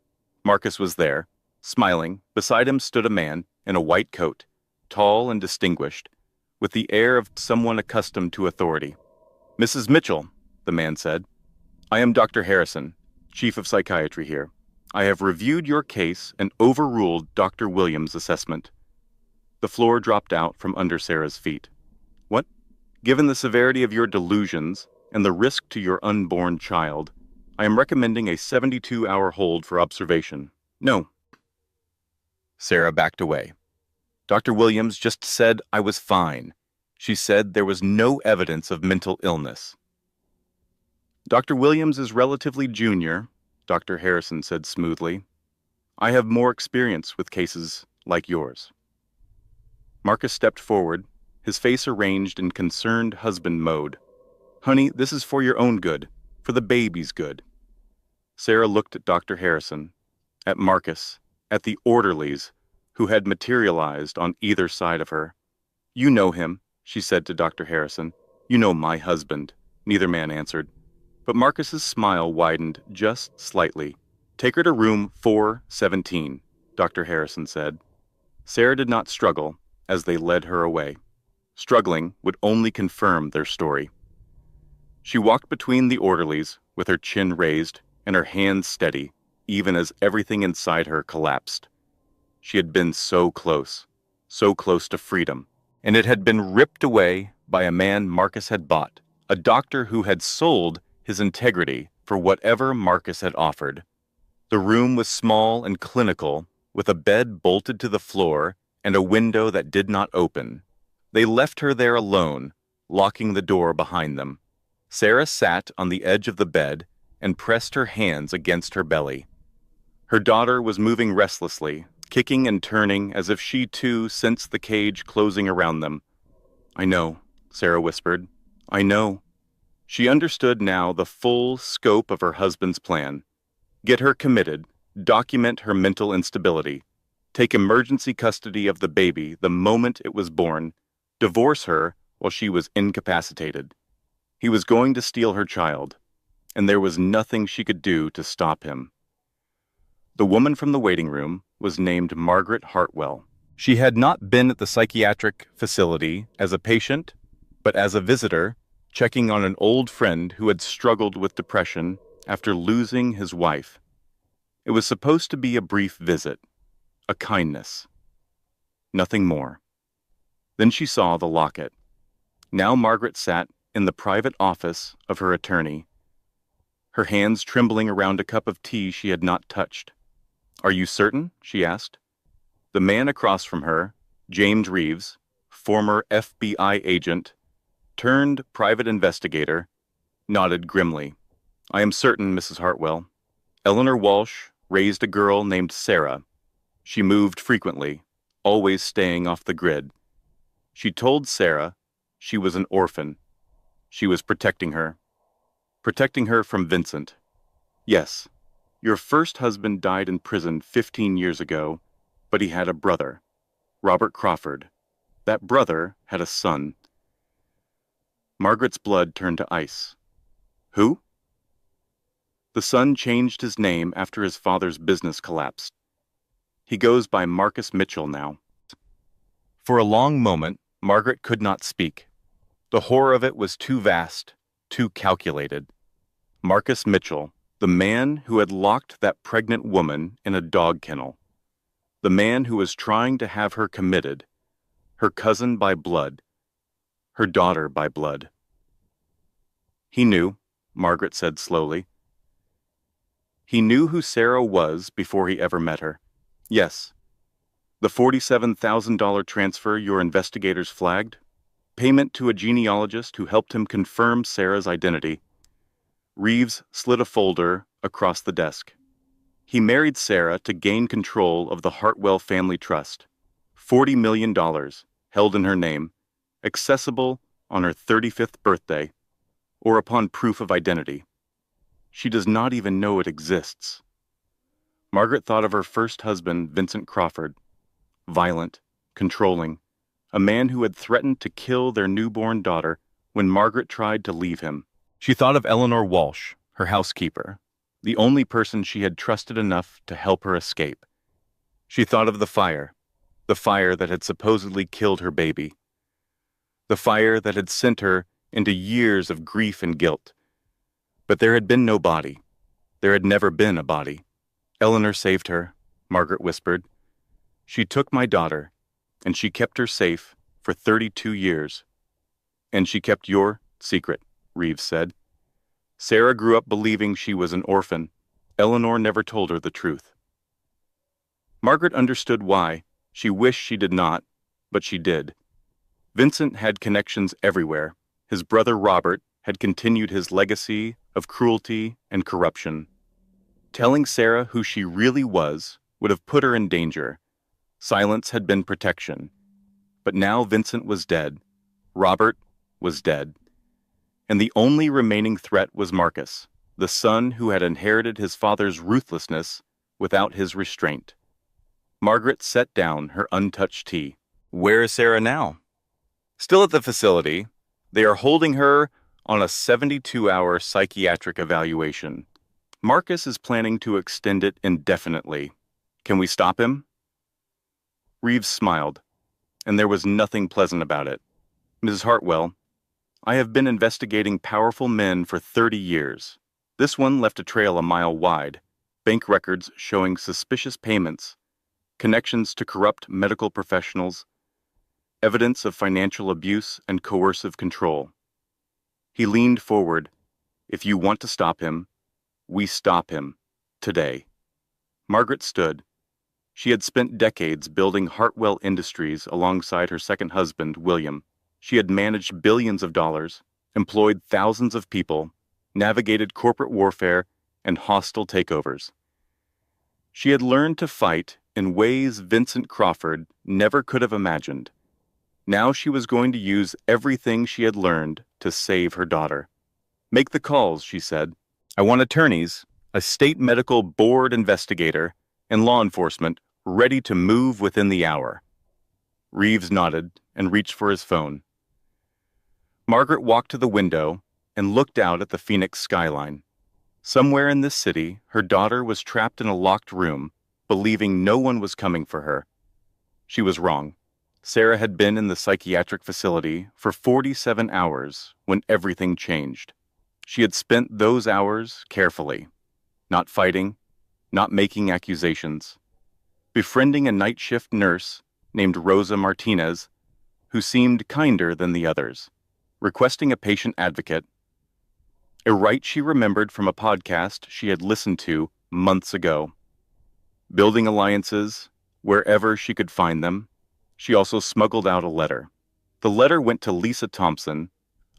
Marcus was there, smiling. Beside him stood a man in a white coat, tall and distinguished, with the air of someone accustomed to authority. "Mrs. Mitchell," the man said, "I am Dr. Harrison, Chief of Psychiatry here. I have reviewed your case and overruled Dr. Williams' assessment." The floor dropped out from under Sarah's feet. "What? Given the severity of your delusions and the risk to your unborn child, I am recommending a 72-hour hold for observation. No. Sarah backed away. Dr. Williams just said I was fine. She said there was no evidence of mental illness. Dr. Williams is relatively junior, Dr. Harrison said smoothly. I have more experience with cases like yours. Marcus stepped forward, his face arranged in concerned husband mode. Honey, this is for your own good, for the baby's good. Sarah looked at Dr. Harrison, at Marcus, at the orderlies who had materialized on either side of her. You know him, she said to Dr. Harrison. You know my husband. Neither man answered. But Marcus's smile widened just slightly. Take her to room 417, Dr. Harrison said. Sarah did not struggle as they led her away. Struggling would only confirm their story. She walked between the orderlies with her chin raised and her hands steady, even as everything inside her collapsed. She had been so close to freedom, and it had been ripped away by a man Marcus had bought, a doctor who had sold his integrity for whatever Marcus had offered. The room was small and clinical, with a bed bolted to the floor and a window that did not open. They left her there alone, locking the door behind them. Sarah sat on the edge of the bed and pressed her hands against her belly. Her daughter was moving restlessly, kicking and turning as if she too sensed the cage closing around them. I know, Sarah whispered. I know. She understood now the full scope of her husband's plan. Get her committed, document her mental instability, take emergency custody of the baby the moment it was born, divorce her while she was incapacitated. He was going to steal her child, and there was nothing she could do to stop him. The woman from the waiting room was named Margaret Hartwell. She had not been at the psychiatric facility as a patient, but as a visitor, checking on an old friend who had struggled with depression after losing his wife. It was supposed to be a brief visit, a kindness. Nothing more. Then she saw the locket. Now Margaret sat in the private office of her attorney, her hands trembling around a cup of tea she had not touched. Are you certain? She asked. The man across from her, James Reeves, former FBI agent, turned private investigator, nodded grimly. I am certain, Mrs. Hartwell. Eleanor Walsh raised a girl named Sarah. She moved frequently, always staying off the grid. She told Sarah she was an orphan. She was protecting her from Vincent. Yes, your first husband died in prison 15 years ago, but he had a brother, Robert Crawford. That brother had a son. Margaret's blood turned to ice. Who? The son changed his name after his father's business collapsed. He goes by Marcus Mitchell now. For a long moment, Margaret could not speak. The horror of it was too vast, too calculated. Marcus Mitchell, the man who had locked that pregnant woman in a dog kennel. The man who was trying to have her committed, her cousin by blood, her daughter by blood. He knew, Margaret said slowly. He knew who Sarah was before he ever met her. Yes. The $47,000 transfer your investigators flagged, payment to a genealogist who helped him confirm Sarah's identity. Reeves slid a folder across the desk. He married Sarah to gain control of the Hartwell Family Trust. $40 million held in her name, accessible on her 35th birthday, or upon proof of identity. She does not even know it exists. Margaret thought of her first husband, Vincent Crawford. Violent, controlling, a man who had threatened to kill their newborn daughter when Margaret tried to leave him. She thought of Eleanor Walsh, her housekeeper, the only person she had trusted enough to help her escape. She thought of the fire that had supposedly killed her baby. The fire that had sent her into years of grief and guilt. But there had been no body. There had never been a body. Eleanor saved her, Margaret whispered. She took my daughter, and she kept her safe for 32 years. And she kept your secret, Reeves said. Sarah grew up believing she was an orphan. Eleanor never told her the truth. Margaret understood why. She wished she did not, but she did. Vincent had connections everywhere. His brother Robert had continued his legacy of cruelty and corruption. Telling Sarah who she really was would have put her in danger. Silence had been protection. But now Vincent was dead. Robert was dead. And the only remaining threat was Marcus, the son who had inherited his father's ruthlessness without his restraint. Margaret set down her untouched tea. Where is Sarah now? Still at the facility. They are holding her on a 72-hour psychiatric evaluation. Marcus is planning to extend it indefinitely. Can we stop him? Reeves smiled, and there was nothing pleasant about it. Mrs. Hartwell, I have been investigating powerful men for 30 years. This one left a trail a mile wide, bank records showing suspicious payments, connections to corrupt medical professionals, evidence of financial abuse and coercive control. He leaned forward. If you want to stop him, we stop him. Today. Margaret stood. She had spent decades building Hartwell Industries alongside her second husband, William. She had managed billions of dollars, employed thousands of people, navigated corporate warfare and hostile takeovers. She had learned to fight in ways Vincent Crawford never could have imagined. Now she was going to use everything she had learned to save her daughter. Make the calls, she said. I want attorneys, a state medical board investigator, and law enforcement ready to move within the hour. Reeves nodded and reached for his phone. Margaret walked to the window and looked out at the Phoenix skyline. Somewhere in this city, her daughter was trapped in a locked room, believing no one was coming for her. She was wrong. Sarah had been in the psychiatric facility for 47 hours when everything changed. She had spent those hours carefully, not fighting, not making accusations, befriending a night shift nurse named Rosa Martinez, who seemed kinder than the others, requesting a patient advocate, a right she remembered from a podcast she had listened to months ago, building alliances wherever she could find them. She also smuggled out a letter. The letter went to Lisa Thompson,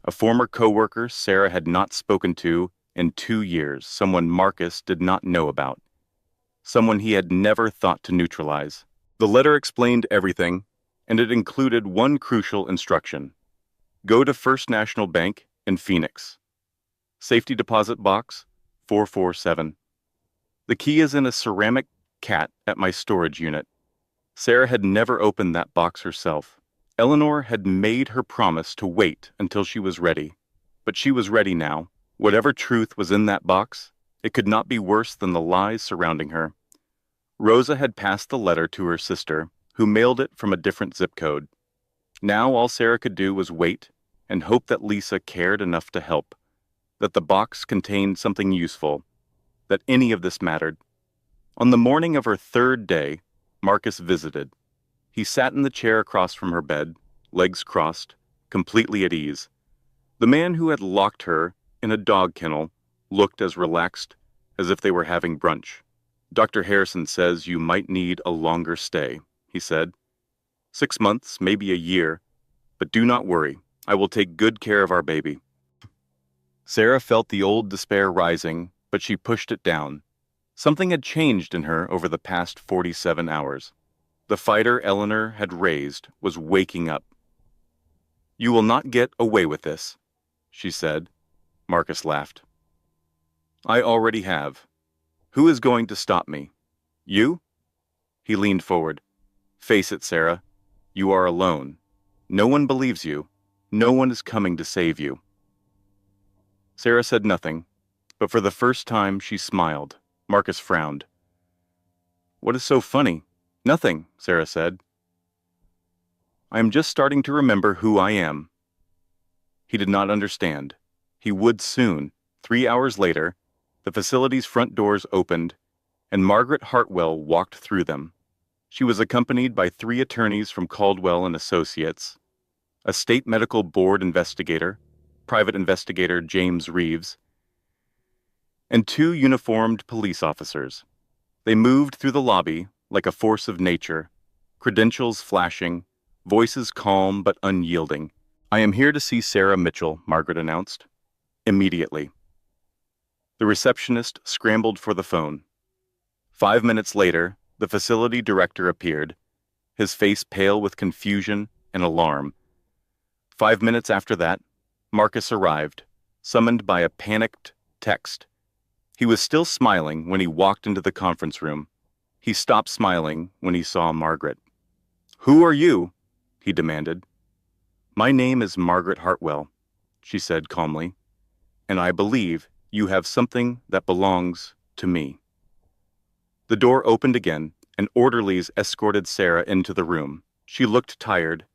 a former coworker Sarah had not spoken to in 2 years, someone Marcus did not know about, someone he had never thought to neutralize. The letter explained everything, and it included one crucial instruction. Go to First National Bank in Phoenix. Safety deposit box 447. The key is in a ceramic cat at my storage unit. Sarah had never opened that box herself. Eleanor had made her promise to wait until she was ready, but she was ready now. Whatever truth was in that box, it could not be worse than the lies surrounding her. Rosa had passed the letter to her sister, who mailed it from a different zip code. Now all Sarah could do was wait and hope that Lisa cared enough to help, that the box contained something useful, that any of this mattered. On the morning of her third day, Marcus visited. He sat in the chair across from her bed, legs crossed, completely at ease. The man who had locked her in a dog kennel looked as relaxed as if they were having brunch. Dr. Harrison says you might need a longer stay, he said. 6 months, maybe a year, but do not worry. I will take good care of our baby. Sarah felt the old despair rising, but she pushed it down. Something had changed in her over the past 47 hours. The fighter Eleanor had raised was waking up. You will not get away with this, she said. Marcus laughed. I already have. Who is going to stop me? You? He leaned forward. Face it, Sarah. You are alone. No one believes you. No one is coming to save you. Sarah said nothing, but for the first time she smiled. Marcus frowned. What is so funny? Nothing, Sarah said. I am just starting to remember who I am. He did not understand. He would soon. 3 hours later, the facility's front doors opened, and Margaret Hartwell walked through them. She was accompanied by 3 attorneys from Caldwell and Associates, a state medical board investigator, private investigator James Reeves, and two uniformed police officers. They moved through the lobby like a force of nature, credentials flashing, voices calm but unyielding. "I am here to see Sarah Mitchell," Margaret announced. Immediately. The receptionist scrambled for the phone. 5 minutes later, the facility director appeared, his face pale with confusion and alarm. 5 minutes after that, Marcus arrived, summoned by a panicked text. He was still smiling when he walked into the conference room. He stopped smiling when he saw Margaret. "Who are you?" he demanded. "My name is Margaret Hartwell," she said calmly, "and I believe you have something that belongs to me." The door opened again, and orderlies escorted Sarah into the room. She looked tired,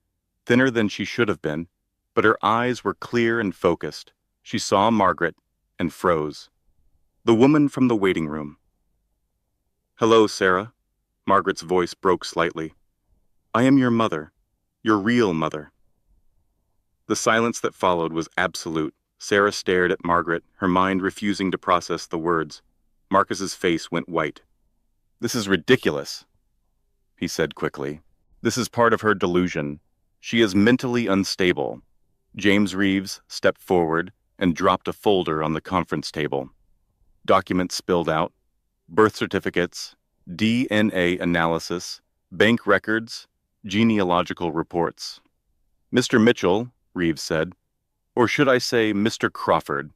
thinner than she should have been, but her eyes were clear and focused. She saw Margaret and froze. The woman from the waiting room. "Hello, Sarah." Margaret's voice broke slightly. "I am your mother, your real mother." The silence that followed was absolute. Sarah stared at Margaret, her mind refusing to process the words. Marcus's face went white. "This is ridiculous," he said quickly. "This is part of her delusion. She is mentally unstable." James Reeves stepped forward and dropped a folder on the conference table. Documents spilled out: birth certificates, DNA analysis, bank records, genealogical reports. "Mr. Mitchell," Reeves said, "or should I say Mr. Crawford,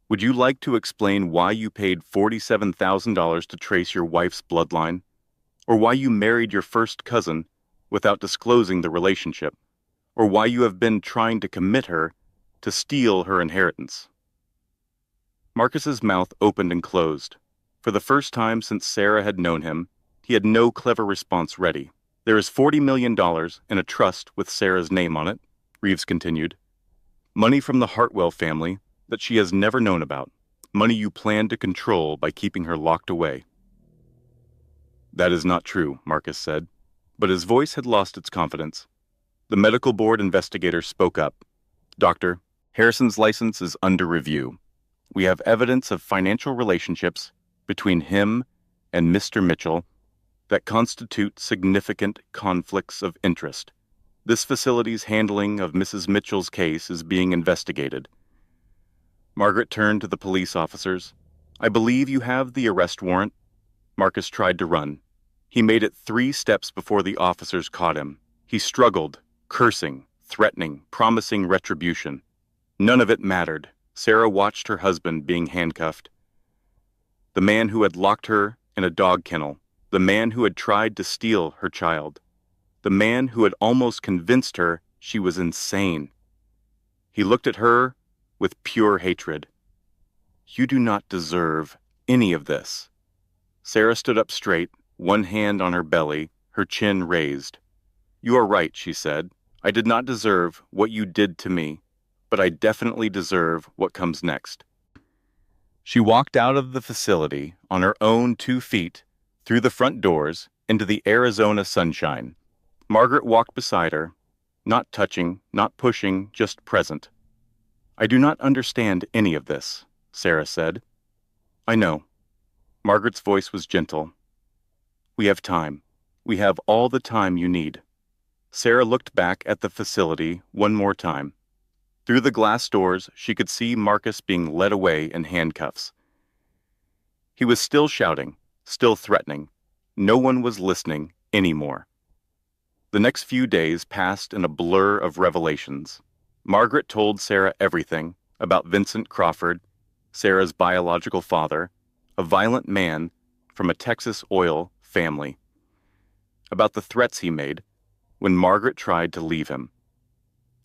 would you like to explain why you paid $47,000 to trace your wife's bloodline, or why you married your first cousin without disclosing the relationship, or why you have been trying to commit her to steal her inheritance?" Marcus's mouth opened and closed. For the first time since Sarah had known him, he had no clever response ready. "There is $40 million in a trust with Sarah's name on it," Reeves continued. "Money from the Hartwell family that she has never known about. Money you plan to control by keeping her locked away." "That is not true," Marcus said, but his voice had lost its confidence. The medical board investigator spoke up. "Doctor, Harrison's license is under review. We have evidence of financial relationships between him and Mr. Mitchell that constitute significant conflicts of interest. This facility's handling of Mrs. Mitchell's case is being investigated." Margaret turned to the police officers. "I believe you have the arrest warrant." Marcus tried to run. He made it 3 steps before the officers caught him. He struggled, cursing, threatening, promising retribution. None of it mattered. Sarah watched her husband being handcuffed. The man who had locked her in a dog kennel. The man who had tried to steal her child. The man who had almost convinced her she was insane. He looked at her with pure hatred. "You do not deserve any of this." Sarah stood up straight, one hand on her belly, her chin raised. "You are right," she said. "I did not deserve what you did to me, but I definitely deserve what comes next." She walked out of the facility on her own 2 feet, through the front doors, into the Arizona sunshine. Margaret walked beside her, not touching, not pushing, just present. "I do not understand any of this," Sarah said. "I know." Margaret's voice was gentle. "We have time. We have all the time you need." Sarah looked back at the facility one more time. Through the glass doors, she could see Marcus being led away in handcuffs. He was still shouting, still threatening. No one was listening anymore. The next few days passed in a blur of revelations. Margaret told Sarah everything about Vincent Crawford, Sarah's biological father, a violent man from a Texas oil family. About the threats he made when Margaret tried to leave him.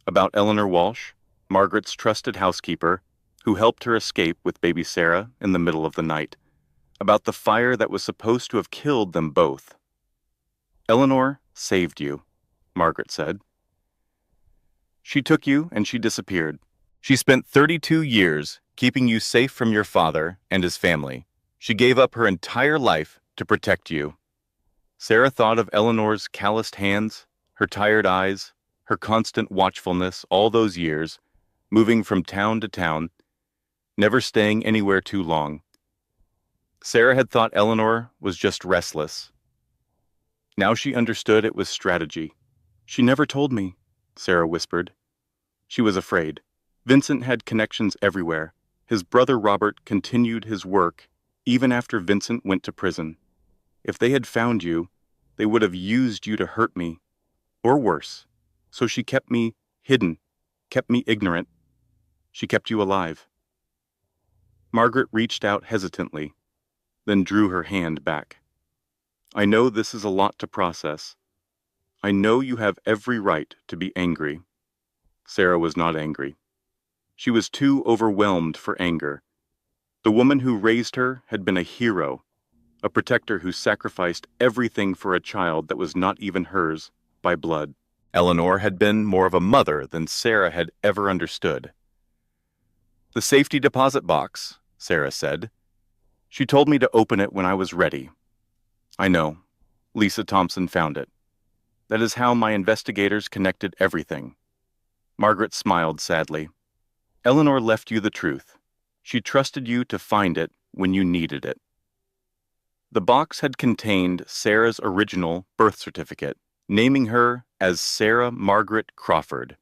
About Eleanor Walsh, Margaret's trusted housekeeper, who helped her escape with baby Sarah in the middle of the night. About the fire that was supposed to have killed them both. "Eleanor saved you," Margaret said. "She took you and she disappeared. She spent 32 years keeping you safe from your father and his family. She gave up her entire life to protect you." Sarah thought of Eleanor's calloused hands, her tired eyes, her constant watchfulness all those years, moving from town to town, never staying anywhere too long. Sarah had thought Eleanor was just restless. Now she understood it was strategy. She never told me, Sarah whispered. She was afraid. Vincent had connections everywhere. His brother Robert continued his work even after Vincent went to prison. If they had found you, they would have used you to hurt me, or worse. So she kept me hidden, kept me ignorant. She kept you alive. Margaret reached out hesitantly, then drew her hand back. I know this is a lot to process. I know you have every right to be angry. Sarah was not angry. She was too overwhelmed for anger. The woman who raised her had been a hero, a protector who sacrificed everything for a child that was not even hers by blood. Eleanor had been more of a mother than Sarah had ever understood. The safety deposit box, Sarah said. She told me to open it when I was ready. I know. Lisa Thompson found it. That is how my investigators connected everything. Margaret smiled sadly. Eleanor left you the truth. She trusted you to find it when you needed it. The box had contained Sarah's original birth certificate, naming her as Sarah Margaret Crawford.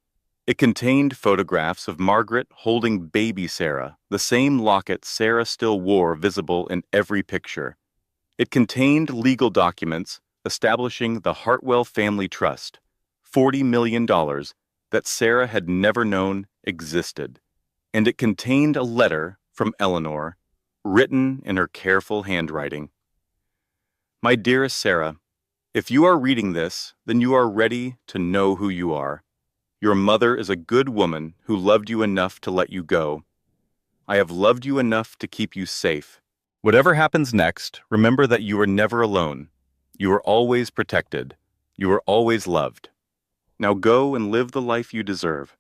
It contained photographs of Margaret holding baby Sarah, the same locket Sarah still wore visible in every picture. It contained legal documents establishing the Hartwell Family Trust, $40 million that Sarah had never known existed. And it contained a letter from Eleanor, written in her careful handwriting. My dearest Sarah, if you are reading this, then you are ready to know who you are. Your mother is a good woman who loved you enough to let you go. I have loved you enough to keep you safe. Whatever happens next, remember that you are never alone. You are always protected. You are always loved. Now go and live the life you deserve.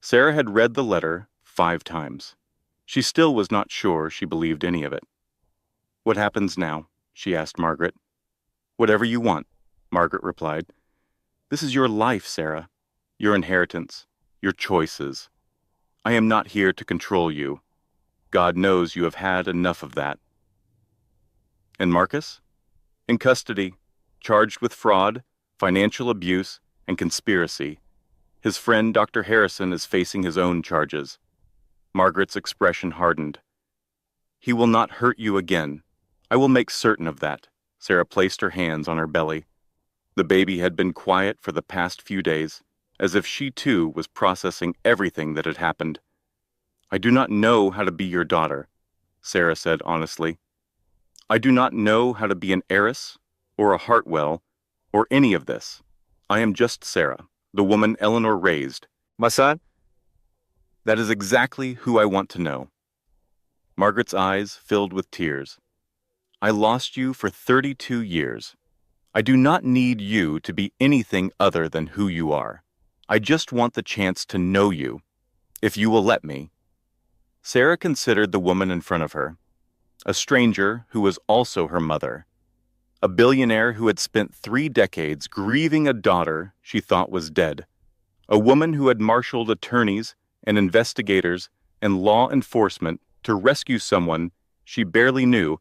Sarah had read the letter 5 times. She still was not sure she believed any of it. What happens now? She asked Margaret. Whatever you want, Margaret replied. This is your life, Sarah. Your inheritance. Your choices. I am not here to control you. God knows you have had enough of that. And Marcus? In custody, charged with fraud, financial abuse, and conspiracy. His friend Dr. Harrison is facing his own charges. Margaret's expression hardened. He will not hurt you again. I will make certain of that. Sarah placed her hands on her belly. The baby had been quiet for the past few days, as if she too was processing everything that had happened. I do not know how to be your daughter, Sarah said honestly. I do not know how to be an heiress, or a Hartwell, or any of this. I am just Sarah, the woman Eleanor raised. My son? That is exactly who I want to know. Margaret's eyes filled with tears. I lost you for 32 years. I do not need you to be anything other than who you are. I just want the chance to know you, if you will let me. Sarah considered the woman in front of her, a stranger who was also her mother, a billionaire who had spent 3 decades grieving a daughter she thought was dead, a woman who had marshaled attorneys and investigators and law enforcement to rescue someone she barely knew,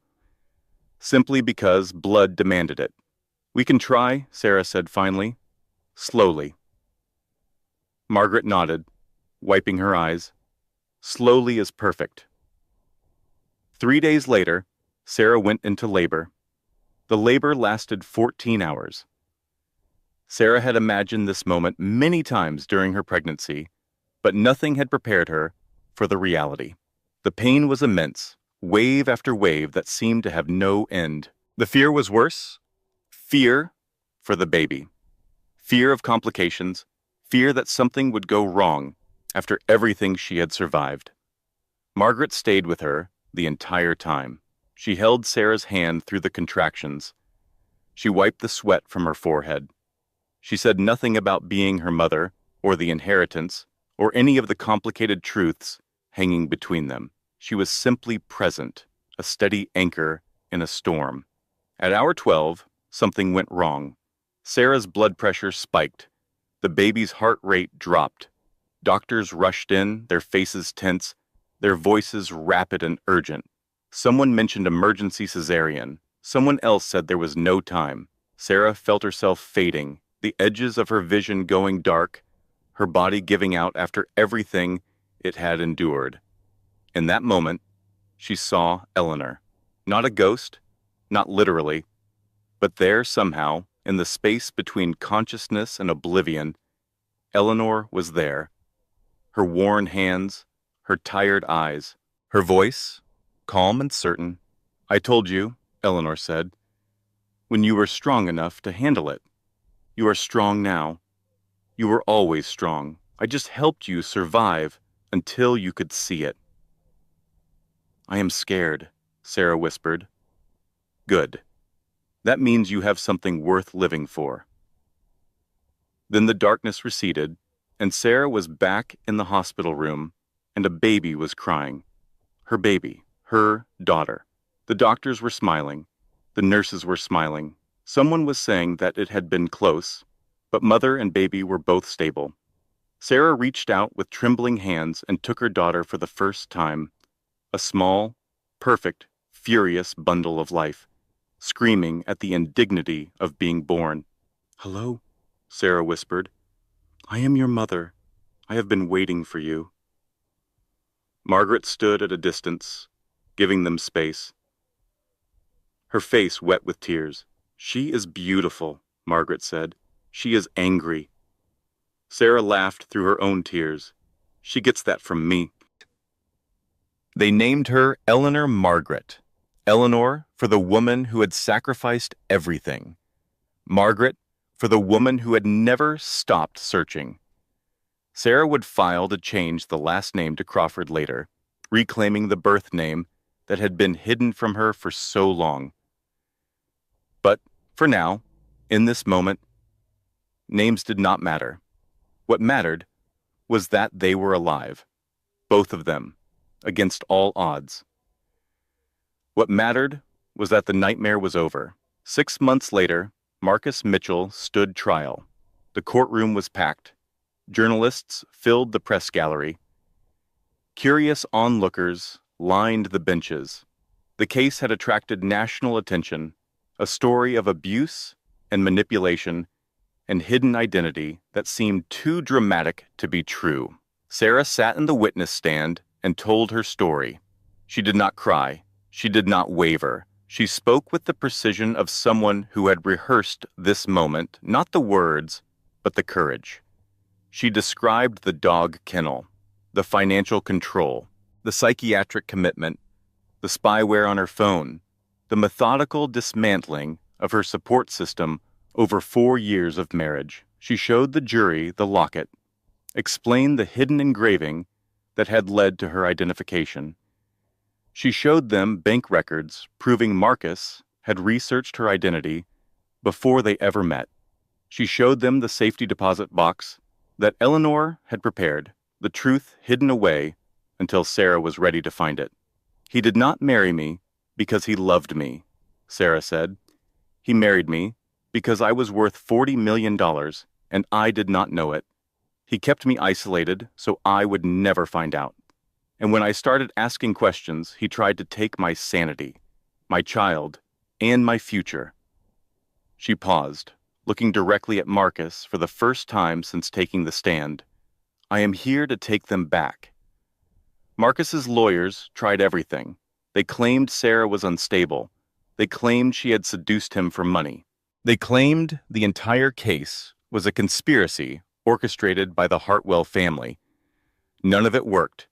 simply because blood demanded it. We can try, Sarah said finally, slowly. Margaret nodded, wiping her eyes. Slowly is perfect. 3 days later, Sarah went into labor. The labor lasted 14 hours. Sarah had imagined this moment many times during her pregnancy, but nothing had prepared her for the reality. The pain was immense, wave after wave that seemed to have no end. The fear was worse. Fear for the baby. Fear of complications. Fear that something would go wrong after everything she had survived. Margaret stayed with her the entire time. She held Sarah's hand through the contractions. She wiped the sweat from her forehead. She said nothing about being her mother, or the inheritance, or any of the complicated truths hanging between them. She was simply present, a steady anchor in a storm. At hour 12, something went wrong. Sarah's blood pressure spiked. The baby's heart rate dropped. Doctors rushed in, their faces tense, their voices rapid and urgent. Someone mentioned emergency cesarean. Someone else said there was no time. Sarah felt herself fading, the edges of her vision going dark, her body giving out after everything it had endured. In that moment, she saw Eleanor. Not a ghost, not literally, but there somehow, in the space between consciousness and oblivion, Eleanor was there. Her worn hands, her tired eyes, her voice, calm and certain. "I told you," Eleanor said, "when you were strong enough to handle it. You are strong now. You were always strong. I just helped you survive until you could see it." "I am scared," Sarah whispered. "Good. That means you have something worth living for." Then the darkness receded, and Sarah was back in the hospital room, and a baby was crying. Her baby, her daughter. The doctors were smiling. The nurses were smiling. Someone was saying that it had been close, but mother and baby were both stable. Sarah reached out with trembling hands and took her daughter for the first time. A small, perfect, furious bundle of life, screaming at the indignity of being born. "Hello," Sarah whispered. "I am your mother. I have been waiting for you." Margaret stood at a distance, giving them space. Her face wet with tears. "She is beautiful," Margaret said. "She is angry." Sarah laughed through her own tears. "She gets that from me." They named her Eleanor Margaret. Eleanor for the woman who had sacrificed everything. Margaret for the woman who had never stopped searching. Sarah would file to change the last name to Crawford later, reclaiming the birth name that had been hidden from her for so long. But for now, in this moment, names did not matter. What mattered was that they were alive, both of them, against all odds. What mattered was that the nightmare was over. 6 months later, Marcus Mitchell stood trial. The courtroom was packed. Journalists filled the press gallery. Curious onlookers lined the benches. The case had attracted national attention, a story of abuse and manipulation and hidden identity that seemed too dramatic to be true. Sarah sat in the witness stand and told her story. She did not cry. She did not waver. She spoke with the precision of someone who had rehearsed this moment, not the words, but the courage. She described the dog kennel, the financial control, the psychiatric commitment, the spyware on her phone, the methodical dismantling of her support system over 4 years of marriage. She showed the jury the locket, explained the hidden engraving that had led to her identification. She showed them bank records proving Marcus had researched her identity before they ever met. She showed them the safety deposit box that Eleanor had prepared, the truth hidden away until Sarah was ready to find it. "He did not marry me because he loved me," Sarah said. "He married me because I was worth $40 million and I did not know it. He kept me isolated so I would never find out. And when I started asking questions, he tried to take my sanity, my child, and my future." She paused, looking directly at Marcus for the first time since taking the stand. "I am here to take them back." Marcus's lawyers tried everything. They claimed Sarah was unstable. They claimed she had seduced him for money. They claimed the entire case was a conspiracy orchestrated by the Hartwell family. None of it worked.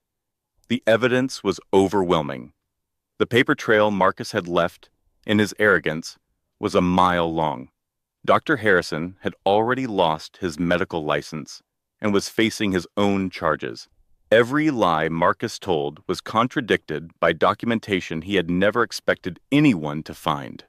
The evidence was overwhelming. The paper trail Marcus had left, in his arrogance, was a mile long. Dr. Harrison had already lost his medical license and was facing his own charges. Every lie Marcus told was contradicted by documentation he had never expected anyone to find.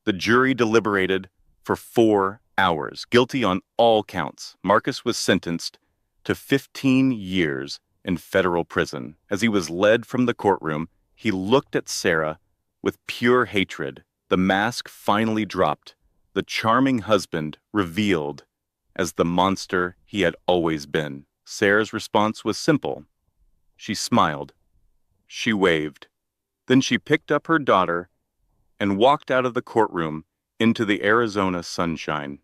The jury deliberated for 4 hours. Guilty on all counts, Marcus was sentenced to 15 years in federal prison. As he was led from the courtroom, he looked at Sarah with pure hatred. The mask finally dropped, the charming husband revealed as the monster he had always been. Sarah's response was simple. She smiled. She waved. Then she picked up her daughter and walked out of the courtroom into the Arizona sunshine.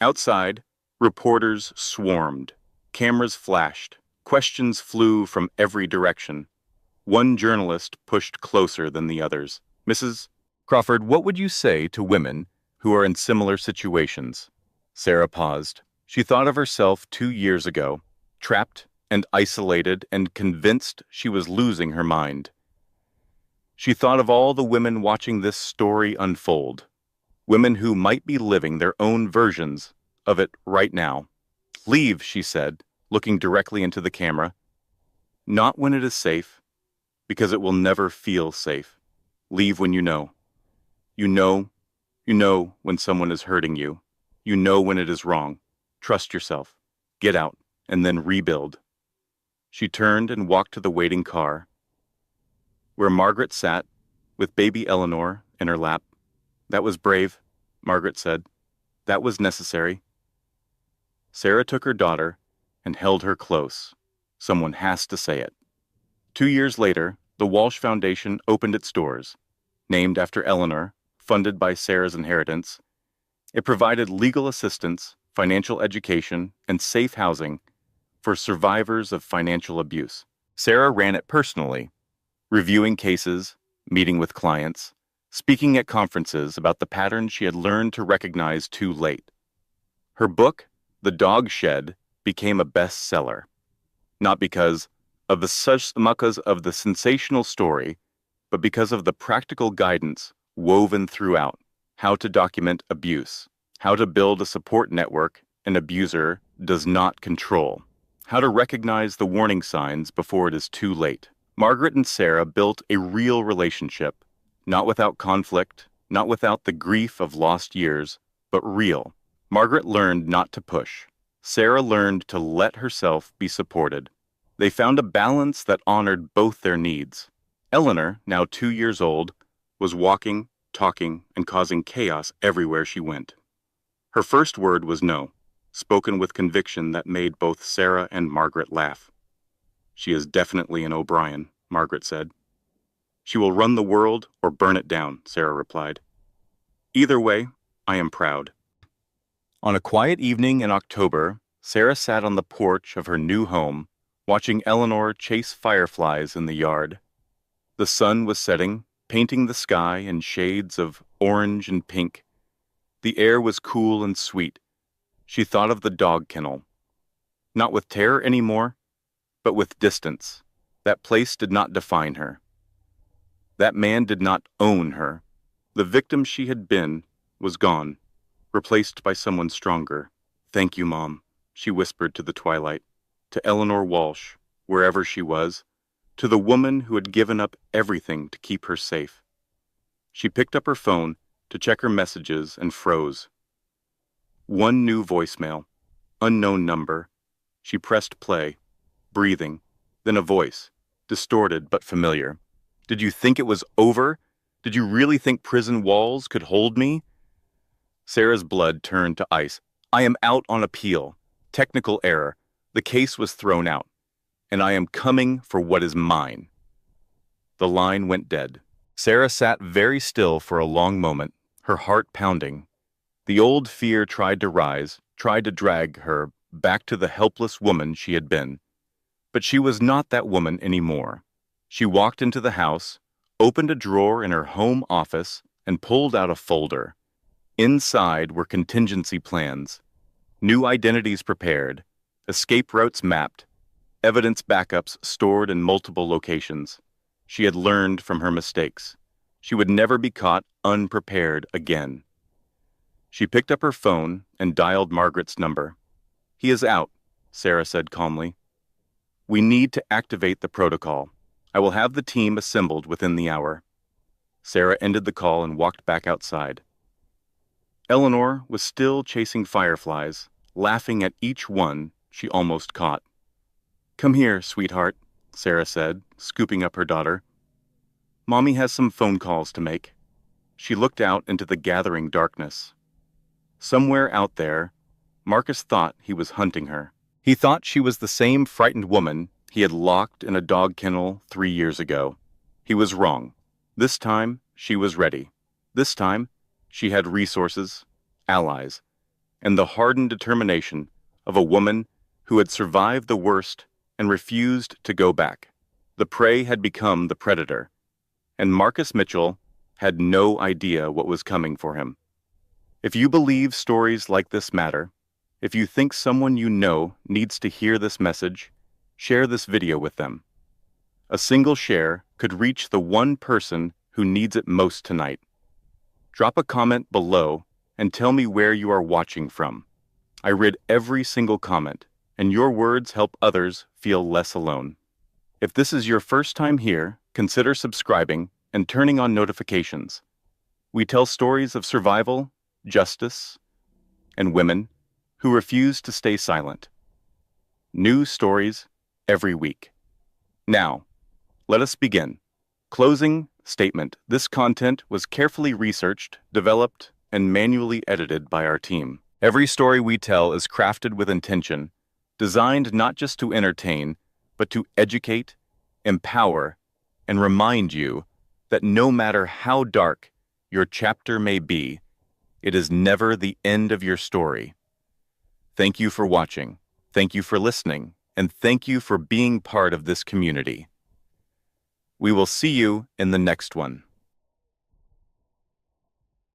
Outside, reporters swarmed. Cameras flashed. Questions flew from every direction. One journalist pushed closer than the others. Mrs. Crawford, what would you say to women who are in similar situations? Sarah paused. She thought of herself 2 years ago, trapped and isolated and convinced she was losing her mind. She thought of all the women watching this story unfold, women who might be living their own versions of it right now. Leave, she said, looking directly into the camera. Not when it is safe, because it will never feel safe. Leave when you know. You know when someone is hurting you. You know when it is wrong. Trust yourself. Get out, and then rebuild. She turned and walked to the waiting car, where Margaret sat with baby Eleanor in her lap. That was brave, Margaret said. That was necessary. Sarah took her daughter and held her close. Someone has to say it. 2 years later, the Walsh Foundation opened its doors. Named after Eleanor, funded by Sarah's inheritance, it provided legal assistance, financial education, and safe housing for survivors of financial abuse. Sarah ran it personally, reviewing cases, meeting with clients, speaking at conferences about the patterns she had learned to recognize too late. Her book, The Dog Shed, became a bestseller, not because of the sensational story, but because of the practical guidance woven throughout: how to document abuse, how to build a support network an abuser does not control, how to recognize the warning signs before it is too late. Margaret and Sarah built a real relationship, not without conflict, not without the grief of lost years, but real. Margaret learned not to push. Sarah learned to let herself be supported. They found a balance that honored both their needs. Eleanor, now 2 years old, was walking, talking, and causing chaos everywhere she went. Her first word was no, spoken with conviction that made both Sarah and Margaret laugh. She is definitely an O'Brien, Margaret said. She will run the world or burn it down, Sarah replied. Either way, I am proud. On a quiet evening in October, Sarah sat on the porch of her new home, watching Eleanor chase fireflies in the yard. The sun was setting, painting the sky in shades of orange and pink. The air was cool and sweet. She thought of the dog kennel. Not with terror anymore, but with distance. That place did not define her. That man did not own her. The victim she had been was gone, replaced by someone stronger. Thank you, Mom, she whispered to the twilight, to Eleanor Walsh, wherever she was, to the woman who had given up everything to keep her safe. She picked up her phone to check her messages and froze. One new voicemail, unknown number. She pressed play, breathing, then a voice, distorted but familiar. Did you think it was over? Did you really think prison walls could hold me? Sarah's blood turned to ice. I am out on appeal. Technical error. The case was thrown out, and I am coming for what is mine. The line went dead. Sarah sat very still for a long moment, her heart pounding. The old fear tried to rise, tried to drag her back to the helpless woman she had been. But she was not that woman anymore. She walked into the house, opened a drawer in her home office, and pulled out a folder. Inside were contingency plans, new identities prepared, escape routes mapped, evidence backups stored in multiple locations. She had learned from her mistakes. She would never be caught unprepared again. She picked up her phone and dialed Margaret's number. He is out, Sarah said calmly. We need to activate the protocol. I will have the team assembled within the hour. Sarah ended the call and walked back outside. Eleanor was still chasing fireflies, laughing at each one she almost caught. Come here, sweetheart, Sarah said, scooping up her daughter. Mommy has some phone calls to make. She looked out into the gathering darkness. Somewhere out there, Marcus thought he was hunting her. He thought she was the same frightened woman he had locked in a dog kennel 3 years ago. He was wrong. This time, she was ready. This time, she had resources, allies, and the hardened determination of a woman who had survived the worst and refused to go back. The prey had become the predator, and Marcus Mitchell had no idea what was coming for him. If you believe stories like this matter, if you think someone you know needs to hear this message, share this video with them. A single share could reach the one person who needs it most tonight. Drop a comment below and tell me where you are watching from. I read every single comment, and your words help others feel less alone. If this is your first time here, consider subscribing and turning on notifications. We tell stories of survival, justice, and women who refuse to stay silent. New stories every week. Now, let us begin. Closing statement. This content was carefully researched, developed, and manually edited by our team. Every story we tell is crafted with intention, designed not just to entertain, but to educate, empower, and remind you that no matter how dark your chapter may be, it is never the end of your story. Thank you for watching, thank you for listening, and thank you for being part of this community. We will see you in the next one.